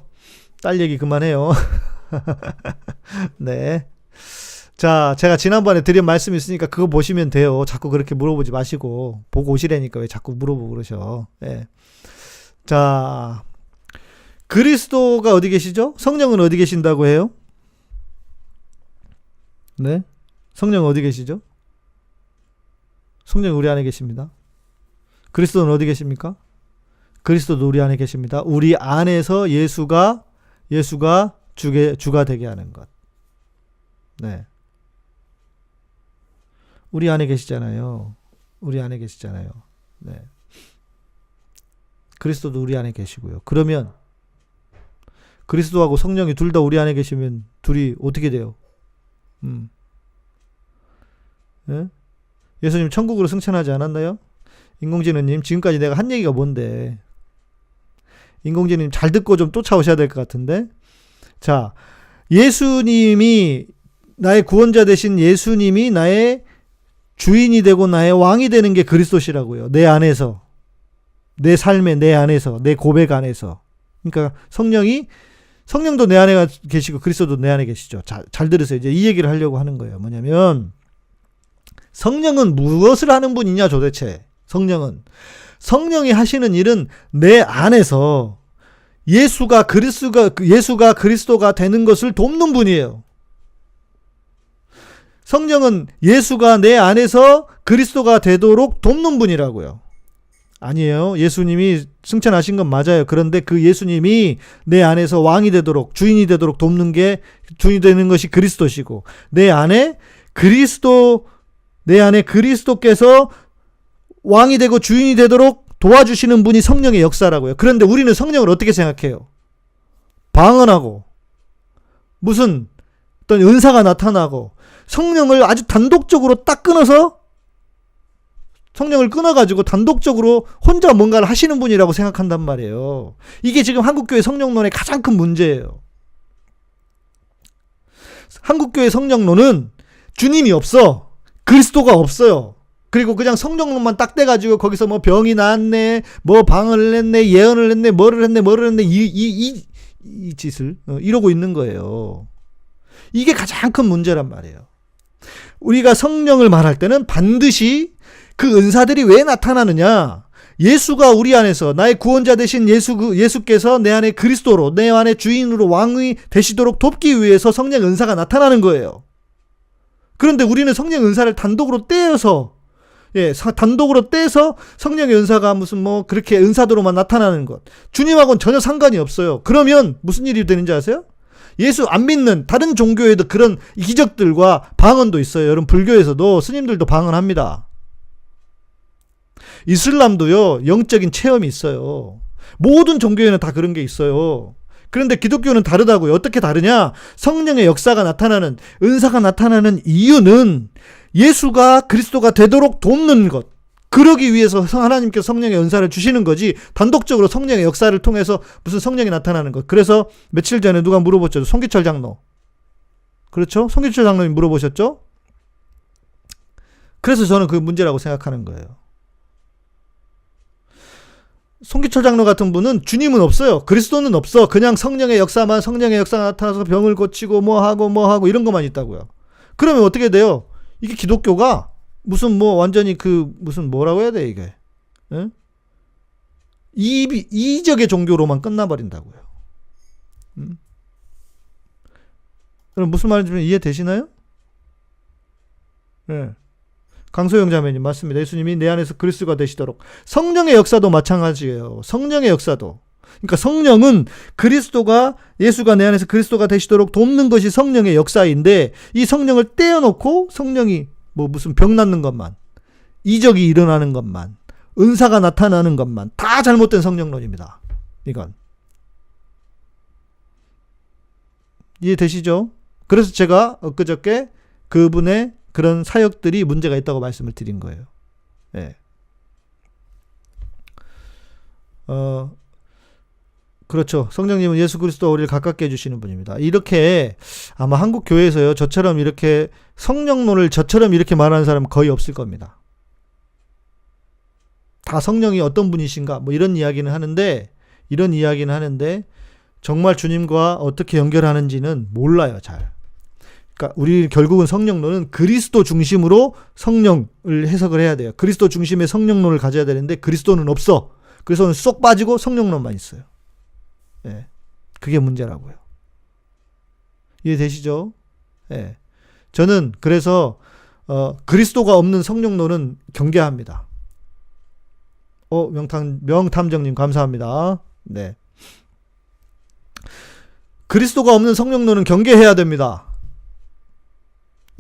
딸 얘기 그만해요. 네. 자, 제가 지난번에 드린 말씀이 있으니까 그거 보시면 돼요. 자꾸 그렇게 물어보지 마시고 보고 오시라니까 왜 자꾸 물어보고 그러셔. 네. 자, 그리스도가 어디 계시죠? 성령은 어디 계신다고 해요? 네. 성령은 어디 계시죠? 성령이 우리 안에 계십니다. 그리스도는 어디 계십니까? 그리스도도 우리 안에 계십니다. 우리 안에서 예수가 주가 되게 하는 것. 네. 우리 안에 계시잖아요. 우리 안에 계시잖아요. 네. 그리스도도 우리 안에 계시고요. 그러면 그리스도하고 성령이 둘 다 우리 안에 계시면 둘이 어떻게 돼요? 네? 예수님 천국으로 승천하지 않았나요? 인공지능님 지금까지 내가 한 얘기가 뭔데? 인공지능님 잘 듣고 좀 쫓아오셔야 될 것 같은데. 자, 예수님이 나의 구원자 되신 예수님이 나의 주인이 되고 나의 왕이 되는 게 그리스도시라고요. 내 안에서, 내 삶에, 내 안에서, 내 고백 안에서. 그러니까 성령도 내 안에 계시고 그리스도도 내 안에 계시죠. 잘 들으세요. 이제 이 얘기를 하려고 하는 거예요. 뭐냐면 성령은 무엇을 하는 분이냐 도대체. 성령이 하시는 일은 내 안에서 예수가 그리스도가 되는 것을 돕는 분이에요. 성령은 예수가 내 안에서 그리스도가 되도록 돕는 분이라고요. 아니에요. 예수님이 승천하신 건 맞아요. 그런데 그 예수님이 내 안에서 왕이 되도록, 주인이 되도록 돕는 게, 주인이 되는 것이 그리스도시고, 내 안에 내 안에 그리스도께서 왕이 되고 주인이 되도록 도와주시는 분이 성령의 역사라고요. 그런데 우리는 성령을 어떻게 생각해요? 방언하고 무슨 어떤 은사가 나타나고 성령을 아주 단독적으로 딱 끊어서 성령을 끊어가지고 단독적으로 혼자 뭔가를 하시는 분이라고 생각한단 말이에요. 이게 지금 한국교회 성령론의 가장 큰 문제예요. 한국교회 성령론은 주님이 없어. 그리스도가 없어요. 그리고 그냥 성령론만 딱 떼가지고 거기서 뭐 병이 나았네, 뭐 방언을 했네, 예언을 했네, 뭐를 했네, 이 짓을 이러고 있는 거예요. 이게 가장 큰 문제란 말이에요. 우리가 성령을 말할 때는 반드시 그 은사들이 왜 나타나느냐? 예수가 우리 안에서 나의 구원자 되신 예수께서 내 안에 그리스도로, 내 안에 주인으로 왕이 되시도록 돕기 위해서 성령 은사가 나타나는 거예요. 그런데 우리는 성령 은사를 단독으로 떼어서 단독으로 떼서 성령의 은사가 무슨 뭐 그렇게 은사도로만 나타나는 것. 주님하고는 전혀 상관이 없어요. 그러면 무슨 일이 되는지 아세요? 예수 안 믿는 다른 종교에도 그런 기적들과 방언도 있어요. 여러분 불교에서도 스님들도 방언합니다. 이슬람도요. 영적인 체험이 있어요. 모든 종교에는 다 그런 게 있어요. 그런데 기독교는 다르다고요. 어떻게 다르냐? 성령의 역사가 나타나는, 은사가 나타나는 이유는 예수가 그리스도가 되도록 돕는 것. 그러기 위해서 하나님께서 성령의 은사를 주시는 거지, 단독적으로 성령의 역사를 통해서 무슨 성령이 나타나는 것. 그래서 며칠 전에 누가 물어봤죠. 송기철 장로. 그렇죠? 송기철 장로님 물어보셨죠? 그래서 저는 그 문제라고 생각하는 거예요. 송기철 장로 같은 분은 주님은 없어요. 그리스도는 없어. 그냥 성령의 역사만, 성령의 역사가 나타나서 병을 고치고 뭐 하고 이런 것만 있다고요. 그러면 어떻게 돼요? 이게 기독교가 무슨 뭐 완전히 무슨 뭐라고 해야 돼 이게? 에? 이적의 종교로만 끝나버린다고요. 그럼 무슨 말인지 이해되시나요? 네. 강소영 자매님 맞습니다. 예수님이 내 안에서 그리스도가 되시도록. 성령의 역사도 마찬가지예요. 성령의 역사도. 그러니까 성령은 예수가 내 안에서 그리스도가 되시도록 돕는 것이 성령의 역사인데, 이 성령을 떼어놓고 성령이 뭐 무슨 병 낫는 것만, 이적이 일어나는 것만, 은사가 나타나는 것만 다 잘못된 성령론입니다. 이건 이해되시죠? 그래서 제가 엊그저께 그분의 그런 사역들이 문제가 있다고 말씀을 드린 거예요. 예. 그렇죠. 성령님은 예수 그리스도와 우리를 가깝게 해주시는 분입니다. 이렇게 아마 한국 교회에서요, 저처럼 이렇게 성령론을 저처럼 이렇게 말하는 사람은 거의 없을 겁니다. 다 성령이 어떤 분이신가 뭐 이런 이야기는 하는데 정말 주님과 어떻게 연결하는지는 몰라요, 잘. 그러니까 우리 결국은 성령론은 그리스도 중심으로 성령을 해석을 해야 돼요. 그리스도 중심의 성령론을 가져야 되는데 그리스도는 없어. 그리스도는 쏙 빠지고 성령론만 있어요. 예, 그게 문제라고요. 이해되시죠? 예, 저는 그래서 그리스도가 없는 성령론은 경계합니다. 명탐정님 감사합니다. 네, 그리스도가 없는 성령론은 경계해야 됩니다.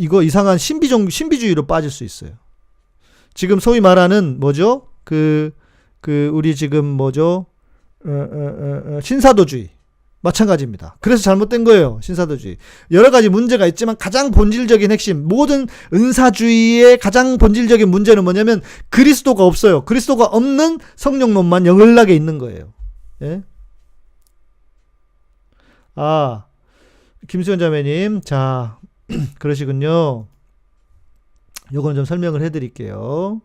이거 이상한 신비주의로 빠질 수 있어요. 지금 소위 말하는 뭐죠? 우리 지금 뭐죠? 신사도주의. 마찬가지입니다. 그래서 잘못된 거예요. 신사도주의. 여러 가지 문제가 있지만 가장 본질적인 핵심, 모든 은사주의의 가장 본질적인 문제는 뭐냐면 그리스도가 없어요. 그리스도가 없는 성령론만 영을나게 있는 거예요. 예? 김수현 자매님. 자, 그러시군요. 요거는 좀 설명을 해드릴게요.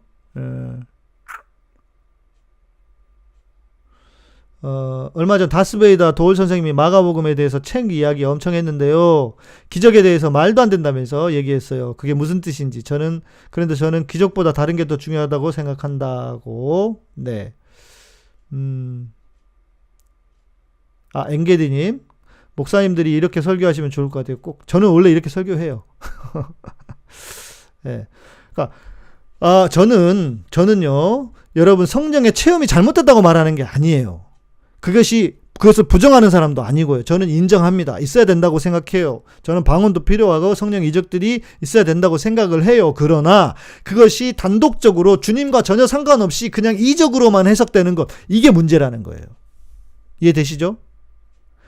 얼마 전 다스베이다 도올 선생님이 마가복음에 대해서 책 이야기 엄청 했는데요. 기적에 대해서 말도 안 된다면서 얘기했어요. 그게 무슨 뜻인지. 그런데 저는 기적보다 다른 게 더 중요하다고 생각한다고. 네. 앵게디님. 목사님들이 이렇게 설교하시면 좋을 것 같아요. 꼭 저는 원래 이렇게 설교해요. 네. 그러니까 저는요, 여러분 성령의 체험이 잘못됐다고 말하는 게 아니에요. 그것이 그것을 부정하는 사람도 아니고요. 저는 인정합니다. 있어야 된다고 생각해요. 저는 방언도 필요하고 성령 이적들이 있어야 된다고 생각을 해요. 그러나 그것이 단독적으로 주님과 전혀 상관없이 그냥 이적으로만 해석되는 것, 이게 문제라는 거예요. 이해되시죠?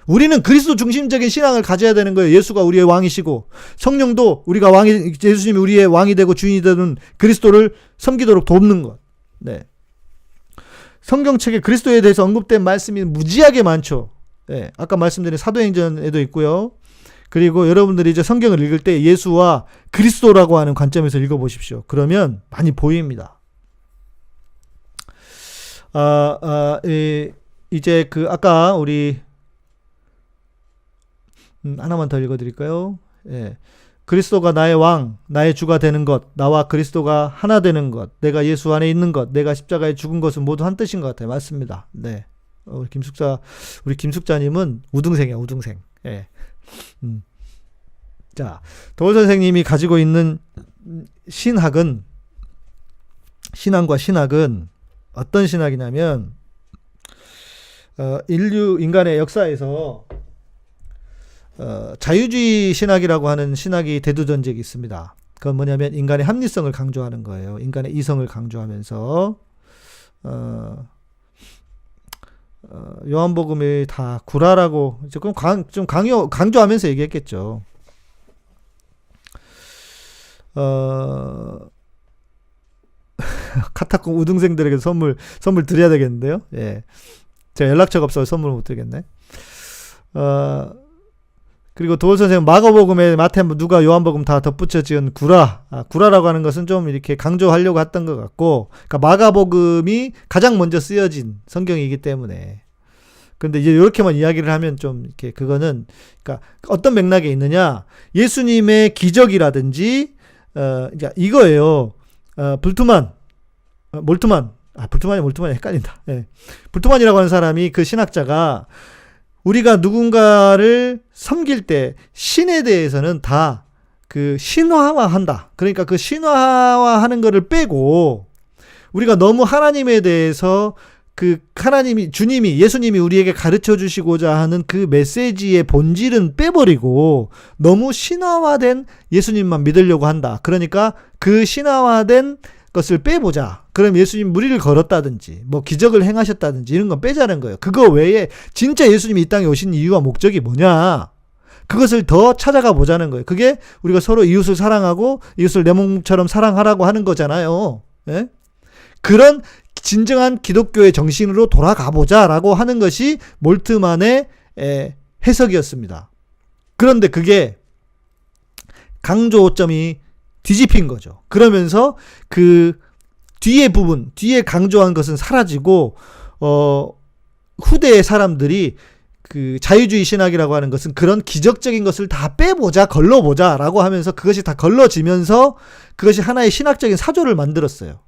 우리는 그리스도 중심적인 신앙을 가져야 되는 거예요. 예수가 우리의 왕이시고 성령도 우리가 예수님이 우리의 왕이 되고 주인이 되는 그리스도를 섬기도록 돕는 것. 네. 성경책에 그리스도에 대해서 언급된 말씀이 무지하게 많죠. 네, 아까 말씀드린 사도행전에도 있고요. 그리고 여러분들이 이제 성경을 읽을 때 예수와 그리스도라고 하는 관점에서 읽어보십시오. 그러면 많이 보입니다. 이제 아까 우리 하나만 더 읽어드릴까요? 예. 그리스도가 나의 왕, 나의 주가 되는 것, 나와 그리스도가 하나 되는 것, 내가 예수 안에 있는 것, 내가 십자가에 죽은 것은 모두 한 뜻인 것 같아요. 맞습니다. 네. 우리 김숙자님은 우등생이야, 우등생. 예. 자, 도울 선생님이 가지고 있는 신학과 신학은 어떤 신학이냐면, 인간의 역사에서 자유주의 신학이라고 하는 신학이 대두전적이 있습니다. 그건 뭐냐면 인간의 합리성을 강조하는 거예요. 인간의 이성을 강조하면서 요한복음이 다 구라라고 조금 강조하면서 얘기했겠죠. 카타콤 우등생들에게 선물 드려야 되겠는데요. 예. 제가 연락처가 없어서 선물 못 드리겠네. 그리고 도울 선생님 마가복음에 마태, 누가, 요한복음 다 덧붙여 지은 구라라고 하는 것은 좀 이렇게 강조하려고 했던 것 같고, 그러니까 마가복음이 가장 먼저 쓰여진 성경이기 때문에. 근데 이제 이렇게만 이야기를 하면 좀 이렇게 그거는, 그러니까 어떤 맥락에 있느냐, 예수님의 기적이라든지 이제 이거예요. 몰트만이 헷갈린다. 예. 불트만이라고 하는 사람이, 그 신학자가 우리가 누군가를 섬길 때 신에 대해서는 다 그 신화화한다. 그러니까 그 신화화하는 거를 빼고 우리가 너무 하나님에 대해서 주님이, 예수님이 우리에게 가르쳐 주시고자 하는 그 메시지의 본질은 빼버리고 너무 신화화된 예수님만 믿으려고 한다. 그러니까 그 신화화된 것을 빼보자. 그럼 예수님 무리를 걸었다든지 뭐 기적을 행하셨다든지 이런 건 빼자는 거예요. 그거 외에 진짜 예수님이 이 땅에 오신 이유와 목적이 뭐냐, 그것을 더 찾아가 보자는 거예요. 그게 우리가 서로 이웃을 사랑하고 이웃을 내 몸처럼 사랑하라고 하는 거잖아요. 예? 그런 진정한 기독교의 정신으로 돌아가 보자라고 하는 것이 몰트만의 해석이었습니다. 그런데 그게 강조점이 뒤집힌 거죠. 그러면서 그 뒤에 강조한 것은 사라지고, 후대의 사람들이 그 자유주의 신학이라고 하는 것은 그런 기적적인 것을 다 빼보자, 걸러보자 라고 하면서 그것이 다 걸러지면서 그것이 하나의 신학적인 사조를 만들었어요.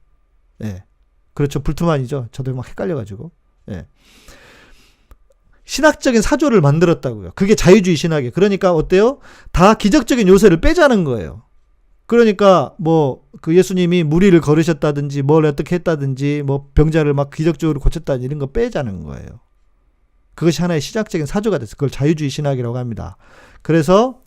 예. 그렇죠. 불투만이죠. 저도 막 헷갈려가지고. 예. 신학적인 사조를 만들었다고요. 그게 자유주의 신학이에요. 그러니까 어때요? 다 기적적인 요소를 빼자는 거예요. 그러니까 그 예수님이 무리를 걸으셨다든지 뭘 어떻게 했다든지 병자를 막 기적적으로 고쳤다든지 이런 거 빼자는 거예요. 그것이 하나의 신학적인 사조가 됐어요. 그걸 자유주의 신학이라고 합니다. 그래서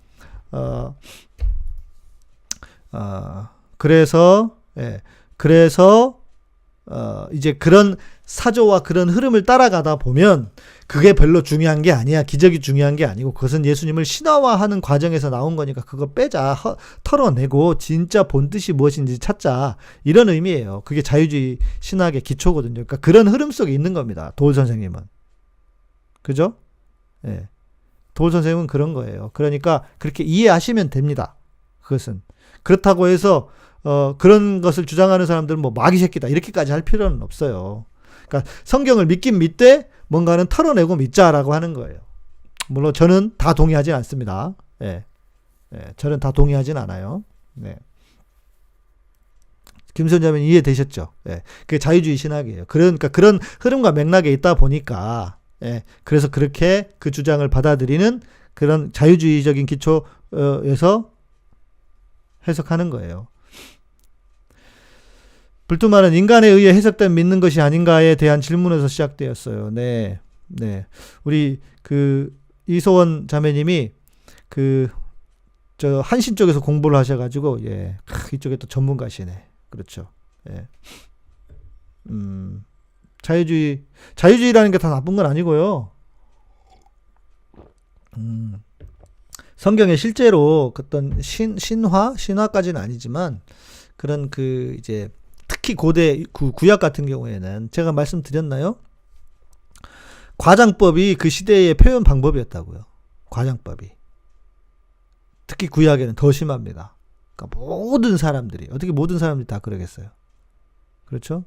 이제 그런 사조와 그런 흐름을 따라가다 보면 그게 별로 중요한 게 아니야. 기적이 중요한 게 아니고 그것은 예수님을 신화화하는 과정에서 나온 거니까 그거 빼자. 털어내고 진짜 본 뜻이 무엇인지 찾자. 이런 의미예요. 그게 자유주의 신학의 기초거든요. 그러니까 그런 흐름 속에 있는 겁니다. 도울 선생님은. 그죠? 예. 도울 선생님은 그런 거예요. 그러니까 그렇게 이해하시면 됩니다. 그것은. 그렇다고 해서 그런 것을 주장하는 사람들은 마귀 새끼다 이렇게까지 할 필요는 없어요. 그러니까 성경을 믿긴 믿되 뭔가는 털어내고 믿자라고 하는 거예요. 물론 저는 다 동의하진 않습니다. 예. 저는 다 동의하진 않아요. 네. 김선자면 이해되셨죠? 예. 그게 자유주의 신학이에요. 그러니까 그런 흐름과 맥락에 있다 보니까, 예. 그래서 그렇게 그 주장을 받아들이는 그런 자유주의적인 기초에서 해석하는 거예요. 불투만은 인간에 의해 해석된 믿는 것이 아닌가에 대한 질문에서 시작되었어요. 네. 네. 우리 그 이소원 자매님이 그 저 한신 쪽에서 공부를 하셔가지고 예, 이쪽에 또 전문가시네. 그렇죠. 예. 자유주의라는 게 다 나쁜 건 아니고요. 성경에 실제로 어떤 신화까지는 아니지만 그런 그 이제 특히 고대 구약 같은 경우에는 제가 말씀드렸나요? 과장법이 그 시대의 표현 방법이었다고요. 과장법이. 특히 구약에는 더 심합니다. 그러니까 모든 사람들이 어떻게 모든 사람들이 다 그러겠어요. 그렇죠?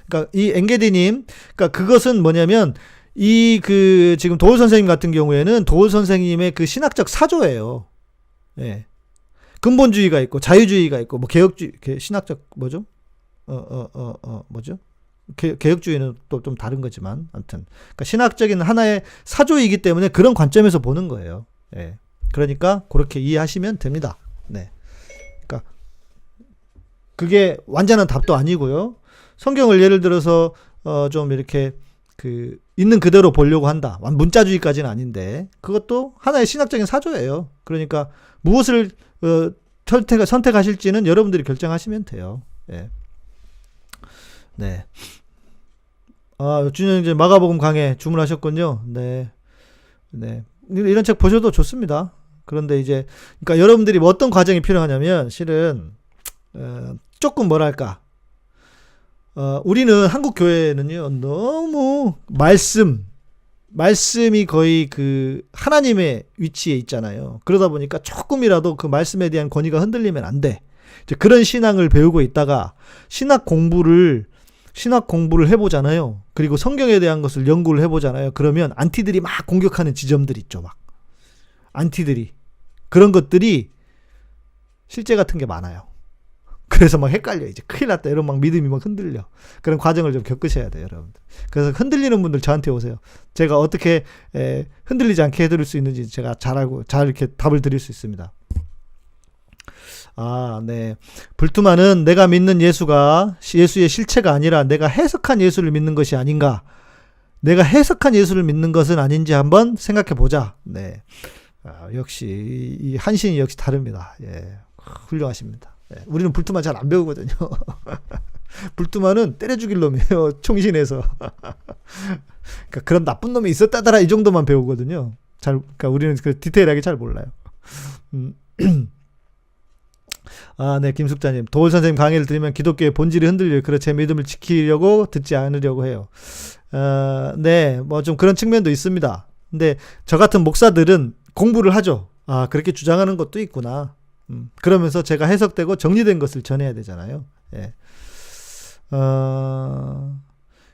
그러니까 이 엥게디님, 그러니까 그것은 뭐냐면 이 그 지금 도울 선생님 같은 경우에는 도울 선생님의 그 신학적 사조예요. 예. 근본주의가 있고 자유주의가 있고 뭐 개혁주의, 신학적 뭐죠? 뭐죠? 개혁주의는 또 좀 다른 거지만 아무튼 그러니까 신학적인 하나의 사조이기 때문에 그런 관점에서 보는 거예요. 예. 그러니까 그렇게 이해하시면 됩니다. 네. 그러니까 그게 완전한 답도 아니고요. 성경을 예를 들어서 좀 이렇게 그 있는 그대로 보려고 한다. 문자주의까지는 아닌데 그것도 하나의 신학적인 사조예요. 그러니까 무엇을 선택하실지는 여러분들이 결정하시면 돼요. 예. 네. 준영 이제 마가복음 강해 주문하셨군요. 네. 네. 이런 책 보셔도 좋습니다. 그런데 이제 그러니까 여러분들이 뭐 어떤 과정이 필요하냐면 실은 조금 뭐랄까 우리는 한국 교회는요 너무 말씀이 거의 그 하나님의 위치에 있잖아요. 그러다 보니까 조금이라도 그 말씀에 대한 권위가 흔들리면 안 돼. 이제 그런 신앙을 배우고 있다가 신학 공부를 해보잖아요. 그리고 성경에 대한 것을 연구를 해보잖아요. 그러면 안티들이 막 공격하는 지점들이 있죠. 막 안티들이 그런 것들이 실제 같은 게 많아요. 그래서 막 헷갈려. 이제 큰일 났다. 이런 막 믿음이 막 흔들려. 그런 과정을 좀 겪으셔야 돼요, 여러분들. 그래서 흔들리는 분들 저한테 오세요. 제가 어떻게 흔들리지 않게 해드릴 수 있는지 제가 잘 이렇게 답을 드릴 수 있습니다. 네. 불투만은 내가 믿는 예수가 예수의 실체가 아니라 내가 해석한 예수를 믿는 것이 아닌가. 내가 해석한 예수를 믿는 것은 아닌지 한번 생각해 보자. 네. 역시 이 한신이 역시 다릅니다. 예. 훌륭하십니다. 예. 우리는 불투만 잘 안 배우거든요. 불투만은 때려 죽일 놈이에요. 총신에서. 그러니까 그런 나쁜 놈이 있었다더라 이 정도만 배우거든요. 그러니까 우리는 그 디테일하게 잘 몰라요. 네, 김숙자님. 도울 선생님 강의를 들으면 기독교의 본질이 흔들려요. 그래서 제 믿음을 지키려고 듣지 않으려고 해요. 네, 뭐 좀 그런 측면도 있습니다. 근데 저 같은 목사들은 공부를 하죠. 그렇게 주장하는 것도 있구나. 그러면서 제가 해석되고 정리된 것을 전해야 되잖아요. 예.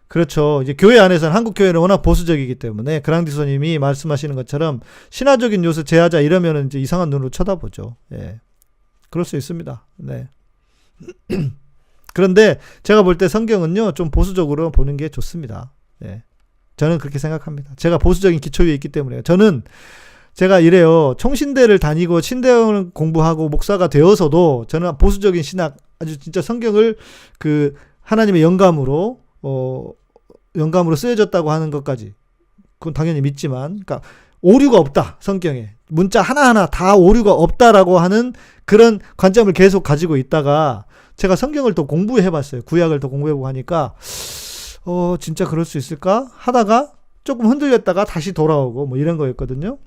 그렇죠. 이제 교회 안에서는 한국 교회는 워낙 보수적이기 때문에 그랑디소님이 말씀하시는 것처럼 신화적인 요소 제하자 이러면은 이제 이상한 눈으로 쳐다보죠. 예. 그럴 수 있습니다. 네. 그런데 제가 볼 때 성경은요, 좀 보수적으로 보는 게 좋습니다. 예. 저는 그렇게 생각합니다. 제가 보수적인 기초 위에 있기 때문에요. 제가 이래요. 총신대를 다니고 신대원을 공부하고 목사가 되어서도 저는 보수적인 신학, 아주 진짜 성경을 그 하나님의 영감으로 쓰여졌다고 하는 것까지. 그건 당연히 믿지만, 그러니까 오류가 없다. 성경에. 문자 하나하나 다 오류가 없다라고 하는 그런 관점을 계속 가지고 있다가 제가 성경을 또 공부해봤어요. 구약을 또 공부해보고 하니까 진짜 그럴 수 있을까? 하다가 조금 흔들렸다가 다시 돌아오고 뭐 이런 거였거든요.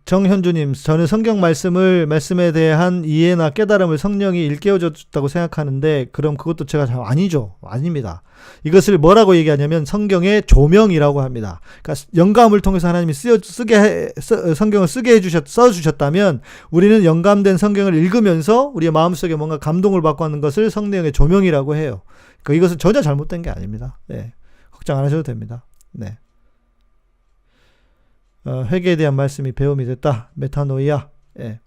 정현주님, 저는 성경 말씀에 대한 이해나 깨달음을 성령이 일깨워줘 줬다고 생각하는데, 그럼 그것도 제가 잘 아니죠. 아닙니다. 이것을 뭐라고 얘기하냐면 성경의 조명이라고 합니다. 그러니까 영감을 통해서 하나님이 성경을 쓰게 써주셨다면 우리는 영감된 성경을 읽으면서 우리의 마음속에 뭔가 감동을 받고 하는 것을 성령의 조명이라고 해요. 그러니까 이것은 전혀 잘못된 게 아닙니다. 네. 걱정 안 하셔도 됩니다. 네. 회개에 대한 말씀이 배움이 됐다. 메타노이아. 예.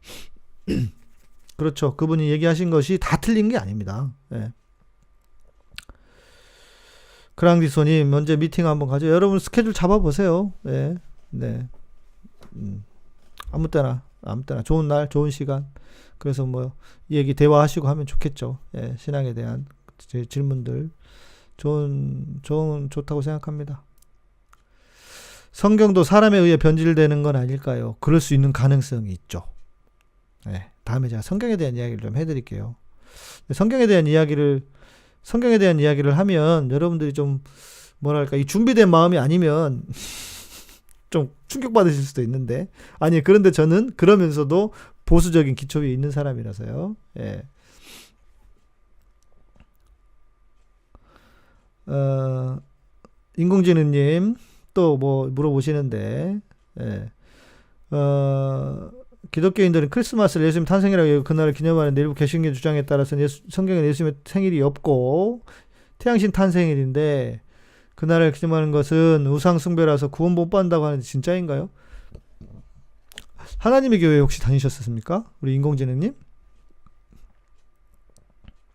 그렇죠. 그분이 얘기하신 것이 다 틀린 게 아닙니다. 예. 크랑디소님, 언제 미팅 한번 가죠? 여러분 스케줄 잡아보세요. 예. 네. 아무 때나 아무 때나 좋은 날, 좋은 시간. 그래서 뭐 얘기 대화하시고 하면 좋겠죠. 예, 신앙에 대한 제 질문들 좋다고 생각합니다. 성경도 사람에 의해 변질되는 건 아닐까요? 그럴 수 있는 가능성이 있죠. 예, 다음에 제가 성경에 대한 이야기를 좀 해드릴게요. 성경에 대한 이야기를 하면 여러분들이 좀 뭐랄까 이 준비된 마음이 아니면 좀 충격받으실 수도 있는데, 아니 그런데 저는 그러면서도 보수적인 기초 위에 있는 사람이라서요. 예. 인공지능님 또 뭐 물어보시는데, 예. 기독교인들은 크리스마스를 예수님 탄생이라고 여기고 그날을 기념하는 일부 개신교 주장에 따라서는 성경에 예수님의 생일이 없고 태양신 탄생일인데 그날을 기념하는 것은 우상 숭배라서 구원 못 받는다고 하는데 진짜인가요? 하나님의 교회 혹시 다니셨습니까? 우리 인공지능님?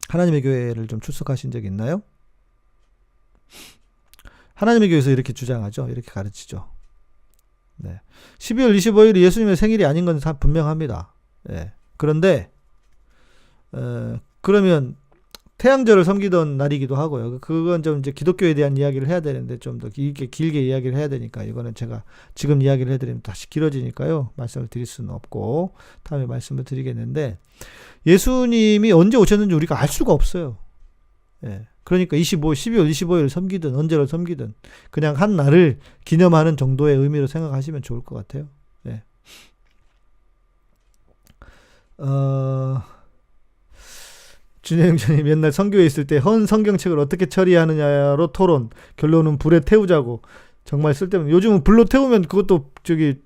하나님의 교회를 좀 출석하신 적이 있나요? 하나님의 교회에서 이렇게 주장하죠. 이렇게 가르치죠. 네. 12월 25일이 예수님의 생일이 아닌 건 다 분명합니다. 네. 그런데 그러면 태양절을 섬기던 날이기도 하고요. 그건 좀 이제 기독교에 대한 이야기를 해야 되는데 좀 더 길게 이야기를 해야 되니까 이거는 제가 지금 이야기를 해드리면 다시 길어지니까요. 말씀을 드릴 수는 없고 다음에 말씀을 드리겠는데, 예수님이 언제 오셨는지 우리가 알 수가 없어요. 예. 그러니까 12월 25일 섬기든 언제를 섬기든 그냥 한 날을 기념하는 정도의 의미로 생각하시면 좋을 것 같아요. 예. 준영전님 옛날 선교에 있을 때 헌 성경책을 어떻게 처리하느냐로 토론, 결론은 불에 태우자고. 정말 쓸데없는. 요즘은 불로 태우면 그것도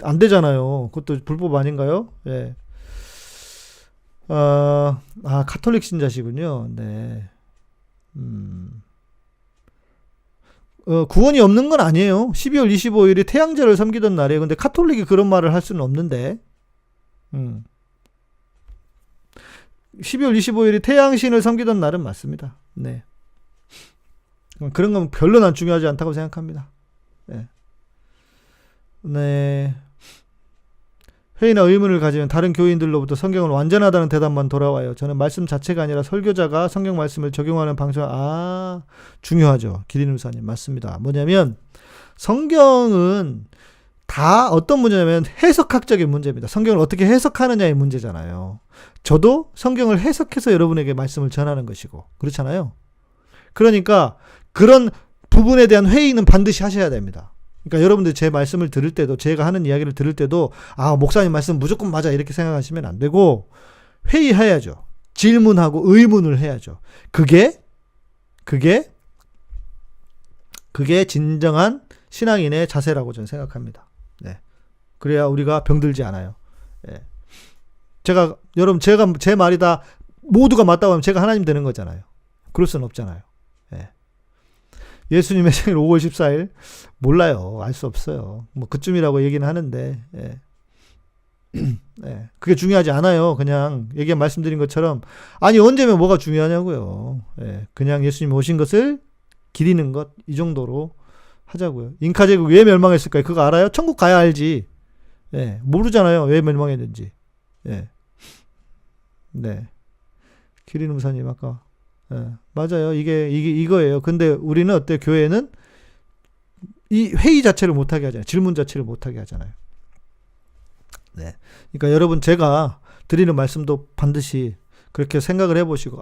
안 되잖아요. 그것도 불법 아닌가요? 예. 카톨릭 신자시군요. 네. 구원이 없는 건 아니에요. 12월 25일이 태양절을 섬기던 날이에요. 근데 카톨릭이 그런 말을 할 수는 없는데. 12월 25일이 태양신을 섬기던 날은 맞습니다. 네. 그런 건 별로 난 중요하지 않다고 생각합니다. 네. 네. 회의나 의문을 가지면 다른 교인들로부터 성경은 완전하다는 대답만 돌아와요. 저는 말씀 자체가 아니라 설교자가 성경 말씀을 적용하는 방식, 중요하죠. 기린우사님 맞습니다. 뭐냐면 성경은 다 어떤 문제냐면 해석학적인 문제입니다. 성경을 어떻게 해석하느냐의 문제잖아요. 저도 성경을 해석해서 여러분에게 말씀을 전하는 것이고 그렇잖아요. 그러니까 그런 부분에 대한 회의는 반드시 하셔야 됩니다. 그러니까 여러분들 제 말씀을 들을 때도, 제가 하는 이야기를 들을 때도 목사님 말씀 무조건 맞아 이렇게 생각하시면 안 되고 회의해야죠. 질문하고 의문을 해야죠. 그게 진정한 신앙인의 자세라고 저는 생각합니다. 네. 그래야 우리가 병들지 않아요. 네. 여러분 제가 제 말이 다 모두가 맞다고 하면 제가 하나님 되는 거잖아요. 그럴 수는 없잖아요. 네. 예수님의 생일 5월 14일 몰라요. 알 수 없어요. 뭐 그쯤이라고 얘기는 하는데 네. 그게 중요하지 않아요. 그냥 말씀드린 것처럼 언제면 뭐가 중요하냐고요. 네. 그냥 예수님 오신 것을 기리는 것 이 정도로 하자고요. 잉카 제국 왜 멸망했을까요? 그거 알아요? 천국 가야 알지. 네. 모르잖아요. 왜 멸망했는지. 네. 네. 기린 우사님 아까 맞아요. 이거예요. 근데 우리는 어때요? 교회는 이 회의 자체를 못하게 하잖아요. 질문 자체를 못하게 하잖아요. 네. 그러니까 여러분 제가 드리는 말씀도 반드시 그렇게 생각을 해보시고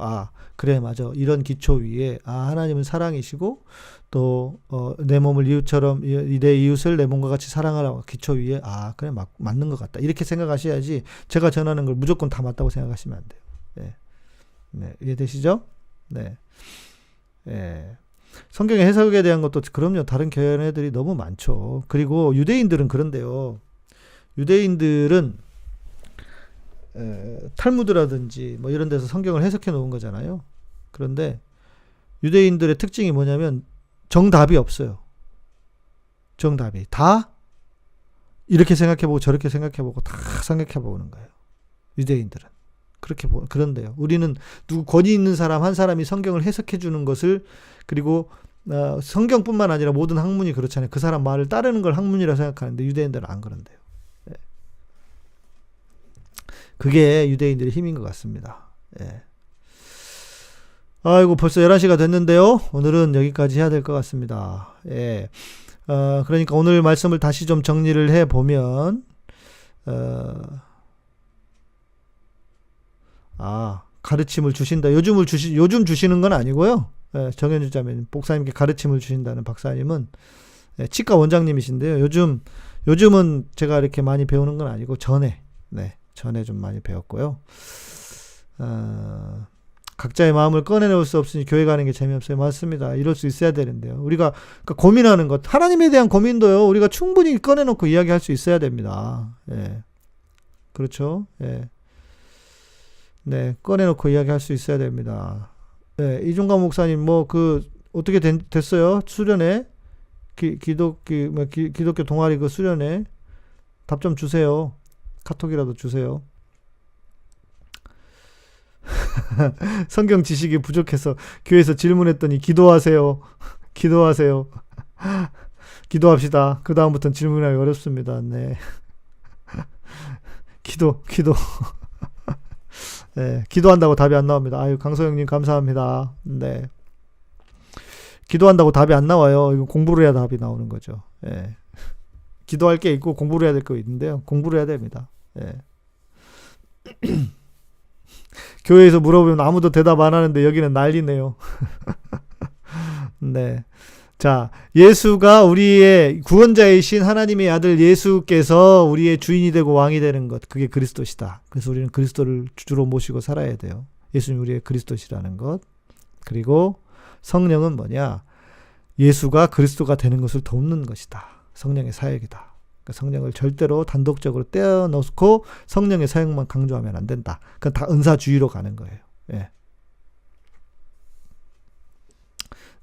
그래 맞아. 이런 기초 위에 하나님은 사랑이시고 또 내 몸을 이웃처럼 내 이웃을 내 몸과 같이 사랑하라고 기초 위에 그래 맞는 것 같다. 이렇게 생각하셔야지 제가 전하는 걸 무조건 다 맞다고 생각하시면 안 돼요. 네. 네. 이해되시죠? 네. 예. 성경의 해석에 대한 것도 그럼요. 다른 견해들이 너무 많죠. 그리고 유대인들은 그런데요. 유대인들은 탈무드라든지 뭐 이런 데서 성경을 해석해 놓은 거잖아요. 그런데 유대인들의 특징이 뭐냐면 정답이 없어요. 정답이 다 이렇게 생각해보고 저렇게 생각해보고 다 생각해보는 거예요. 유대인들은. 그런데요. 우리는 권위 있는 사람 한 사람이 성경을 해석해 주는 것을, 그리고 성경뿐만 아니라 모든 학문이 그렇잖아요. 그 사람 말을 따르는 걸 학문이라고 생각하는데 유대인들은 안 그런데요. 네. 그게 유대인들의 힘인 것 같습니다. 예. 아이고, 벌써 11시가 됐는데요. 오늘은 여기까지 해야 될 것 같습니다. 예. 그러니까 오늘 말씀을 다시 좀 정리를 해보면, 가르침을 주신다. 요즘 주시는 건 아니고요. 예, 정현주 자매님, 목사님께 가르침을 주신다는 박사님은 치과 원장님이신데요. 요즘은 제가 이렇게 많이 배우는 건 아니고 전에 좀 많이 배웠고요. 각자의 마음을 꺼내놓을 수 없으니 교회 가는 게 재미없어요. 맞습니다. 이럴 수 있어야 되는데요. 우리가 그러니까 고민하는 것, 하나님에 대한 고민도요, 우리가 충분히 꺼내놓고 이야기할 수 있어야 됩니다. 예. 그렇죠. 예. 네, 꺼내놓고 이야기할 수 있어야 됩니다. 네, 이종관 목사님, 어떻게 됐어요? 수련회? 기독교 동아리 그 수련회? 답 좀 주세요. 카톡이라도 주세요. 성경 지식이 부족해서 교회에서 질문했더니 기도하세요. 기도하세요. 기도합시다. 그 다음부터는 질문하기 어렵습니다. 네. 기도. 네, 기도한다고 답이 안 나옵니다. 아유, 강소영님 감사합니다. 네. 기도한다고 답이 안 나와요. 이거 공부를 해야 답이 나오는 거죠. 예. 기도할 게 있고 공부를 해야 될 거 있는데요. 공부를 해야 됩니다. 예. 교회에서 물어보면 아무도 대답 안 하는데 여기는 난리네요. 네. 자, 예수가 우리의 구원자이신 하나님의 아들 예수께서 우리의 주인이 되고 왕이 되는 것, 그게 그리스도시다. 그래서 우리는 그리스도를 주로 모시고 살아야 돼요. 예수님 우리의 그리스도시라는 것. 그리고 성령은 뭐냐? 예수가 그리스도가 되는 것을 돕는 것이다. 성령의 사역이다. 그러니까 성령을 절대로 단독적으로 떼어놓고 성령의 사역만 강조하면 안 된다. 그건 다 은사주의로 가는 거예요. 예.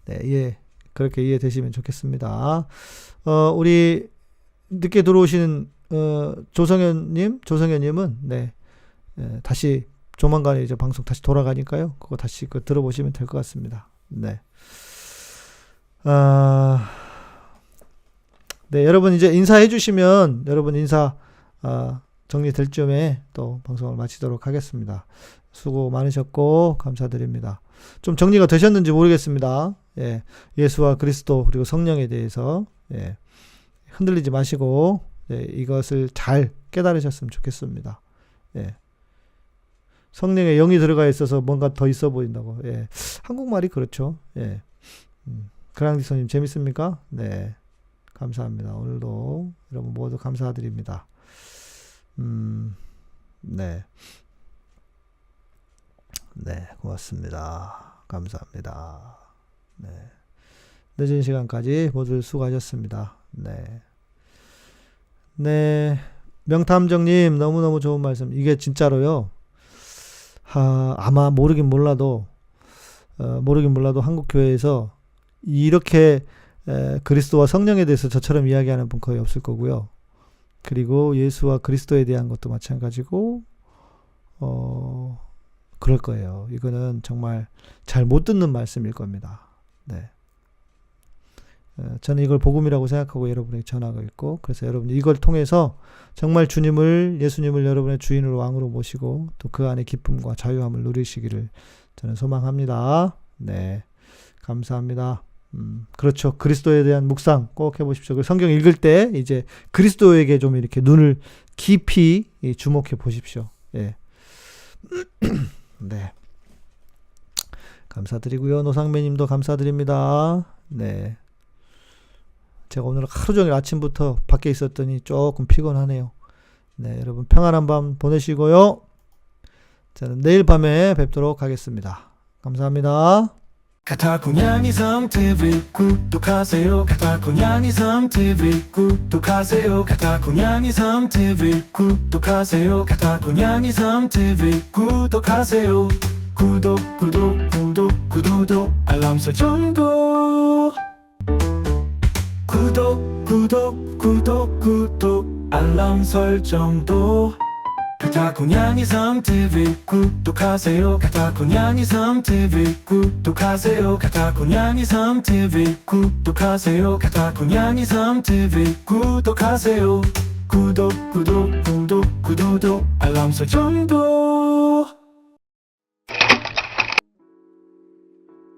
네, 예. 그렇게 이해되시면 좋겠습니다. 우리 늦게 들어오신 조성현님은 네, 다시 조만간에 이제 방송 다시 돌아가니까요. 그거 다시 들어보시면 될 것 같습니다. 네. 네, 여러분 이제 인사해 주시면 여러분 인사 정리될 쯤에 또 방송을 마치도록 하겠습니다. 수고 많으셨고 감사드립니다. 좀 정리가 되셨는지 모르겠습니다. 예, 예수와 그리스도 그리고 성령에 대해서 흔들리지 마시고 이것을 잘 깨달으셨으면 좋겠습니다. 예. 성령의 영이 들어가 있어서 뭔가 더 있어 보인다고. 예. 한국말이 그렇죠. 예. 그랑디소님 재밌습니까? 네. 감사합니다. 오늘도 여러분 모두 감사드립니다. 네. 네, 고맙습니다. 감사합니다. 네. 늦은 시간까지 모두 수고하셨습니다. 네. 네. 명탐정님, 너무너무 좋은 말씀. 이게 진짜로요. 아마 모르긴 몰라도 한국교회에서 이렇게 그리스도와 성령에 대해서 저처럼 이야기하는 분 거의 없을 거고요. 그리고 예수와 그리스도에 대한 것도 마찬가지고, 그럴 거예요. 이거는 정말 잘 못 듣는 말씀일 겁니다. 네. 저는 이걸 복음이라고 생각하고 여러분에게 전하고 있고, 그래서 여러분 이걸 통해서 정말 예수님을 여러분의 주인으로 왕으로 모시고 또 그 안에 기쁨과 자유함을 누리시기를 저는 소망합니다. 네. 감사합니다. 그렇죠. 그리스도에 대한 묵상 꼭 해보십시오. 성경 읽을 때 이제 그리스도에게 좀 이렇게 눈을 깊이 주목해 보십시오. 예. 네. 감사드리고요. 노상매님도 감사드립니다. 네. 제가 오늘 하루 종일 아침부터 밖에 있었더니 조금 피곤하네요. 네, 여러분 평안한 밤 보내시고요. 저는 내일 밤에 뵙도록 하겠습니다. 감사합니다. 가타고냥이섬 TV 구독하세요. 가타고냥이섬 TV 구독하세요. 가타고냥이섬 TV 구독하세요. 가타고냥이섬 TV 구독하세요. 구독 알람 설정도 구독 알람 설정도 가타고냥이섬 TV 구독하세요. 가타고냥이섬 TV 구독하세요. 가타고냥이섬 TV 구독하세요. 가타고냥이섬 TV 구독하세요. 구독 알람 설정도.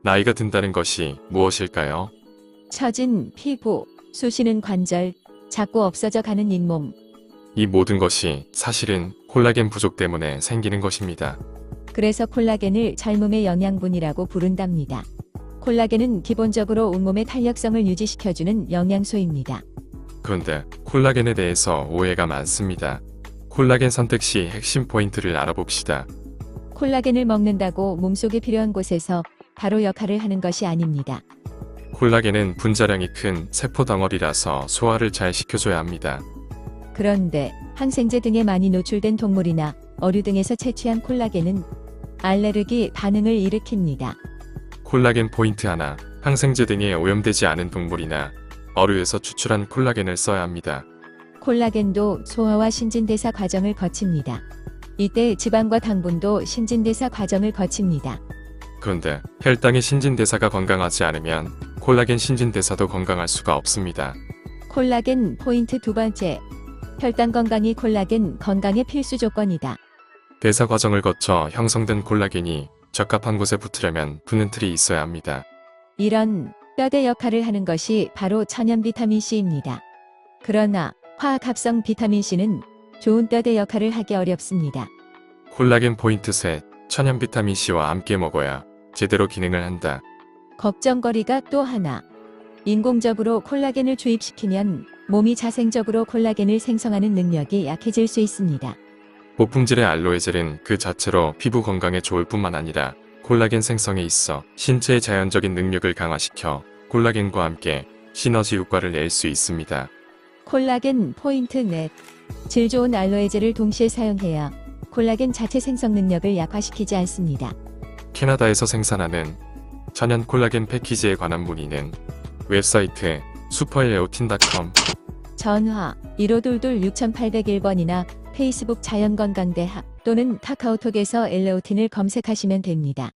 나이가 든다는 것이 무엇일까요? 처진 피부, 쑤시는 관절, 자꾸 없어져 가는 잇몸. 이 모든 것이 사실은 콜라겐 부족 때문에 생기는 것입니다. 그래서 콜라겐을 젊음의 영양분이라고 부른답니다. 콜라겐은 기본적으로 온몸의 탄력성을 유지시켜주는 영양소입니다. 그런데 콜라겐에 대해서 오해가 많습니다. 콜라겐 선택 시 핵심 포인트를 알아봅시다. 콜라겐을 먹는다고 몸속에 필요한 곳에서 바로 역할을 하는 것이 아닙니다. 콜라겐은 분자량이 큰 세포 덩어리라서 소화를 잘 시켜줘야 합니다. 그런데 항생제 등에 많이 노출된 동물이나 어류 등에서 채취한 콜라겐은 알레르기 반응을 일으킵니다. 콜라겐 포인트 하나, 항생제 등에 오염되지 않은 동물이나 어류에서 추출한 콜라겐을 써야 합니다. 콜라겐도 소화와 신진대사 과정을 거칩니다. 이때 지방과 당분도 신진대사 과정을 거칩니다. 그런데 혈당의 신진대사가 건강하지 않으면 콜라겐 신진대사도 건강할 수가 없습니다. 콜라겐 포인트 두 번째. 혈당 건강이 콜라겐 건강의 필수 조건이다. 대사 과정을 거쳐 형성된 콜라겐이 적합한 곳에 붙으려면 붙는 틀이 있어야 합니다. 이런 뼈대 역할을 하는 것이 바로 천연 비타민 C입니다. 그러나 화학 합성 비타민 C는 좋은 뼈대 역할을 하기 어렵습니다. 콜라겐 포인트 셋, 천연 비타민 C와 함께 먹어야 제대로 기능을 한다. 걱정거리가 또 하나. 인공적으로 콜라겐을 주입시키면 몸이 자생적으로 콜라겐을 생성하는 능력이 약해질 수 있습니다. 고품질의 알로에 젤은 그 자체로 피부 건강에 좋을 뿐만 아니라 콜라겐 생성에 있어 신체의 자연적인 능력을 강화시켜 콜라겐과 함께 시너지 효과를 낼 수 있습니다. 콜라겐 포인트 넷. 질 좋은 알로에젤을 동시에 사용해야 콜라겐 자체 생성 능력을 약화시키지 않습니다. 캐나다에서 생산하는 천연 콜라겐 패키지에 관한 문의는 웹사이트 슈퍼엘레오틴.com 전화 1522-6801번이나 페이스북 자연건강대학 또는 카카오톡에서 엘레오틴을 검색하시면 됩니다.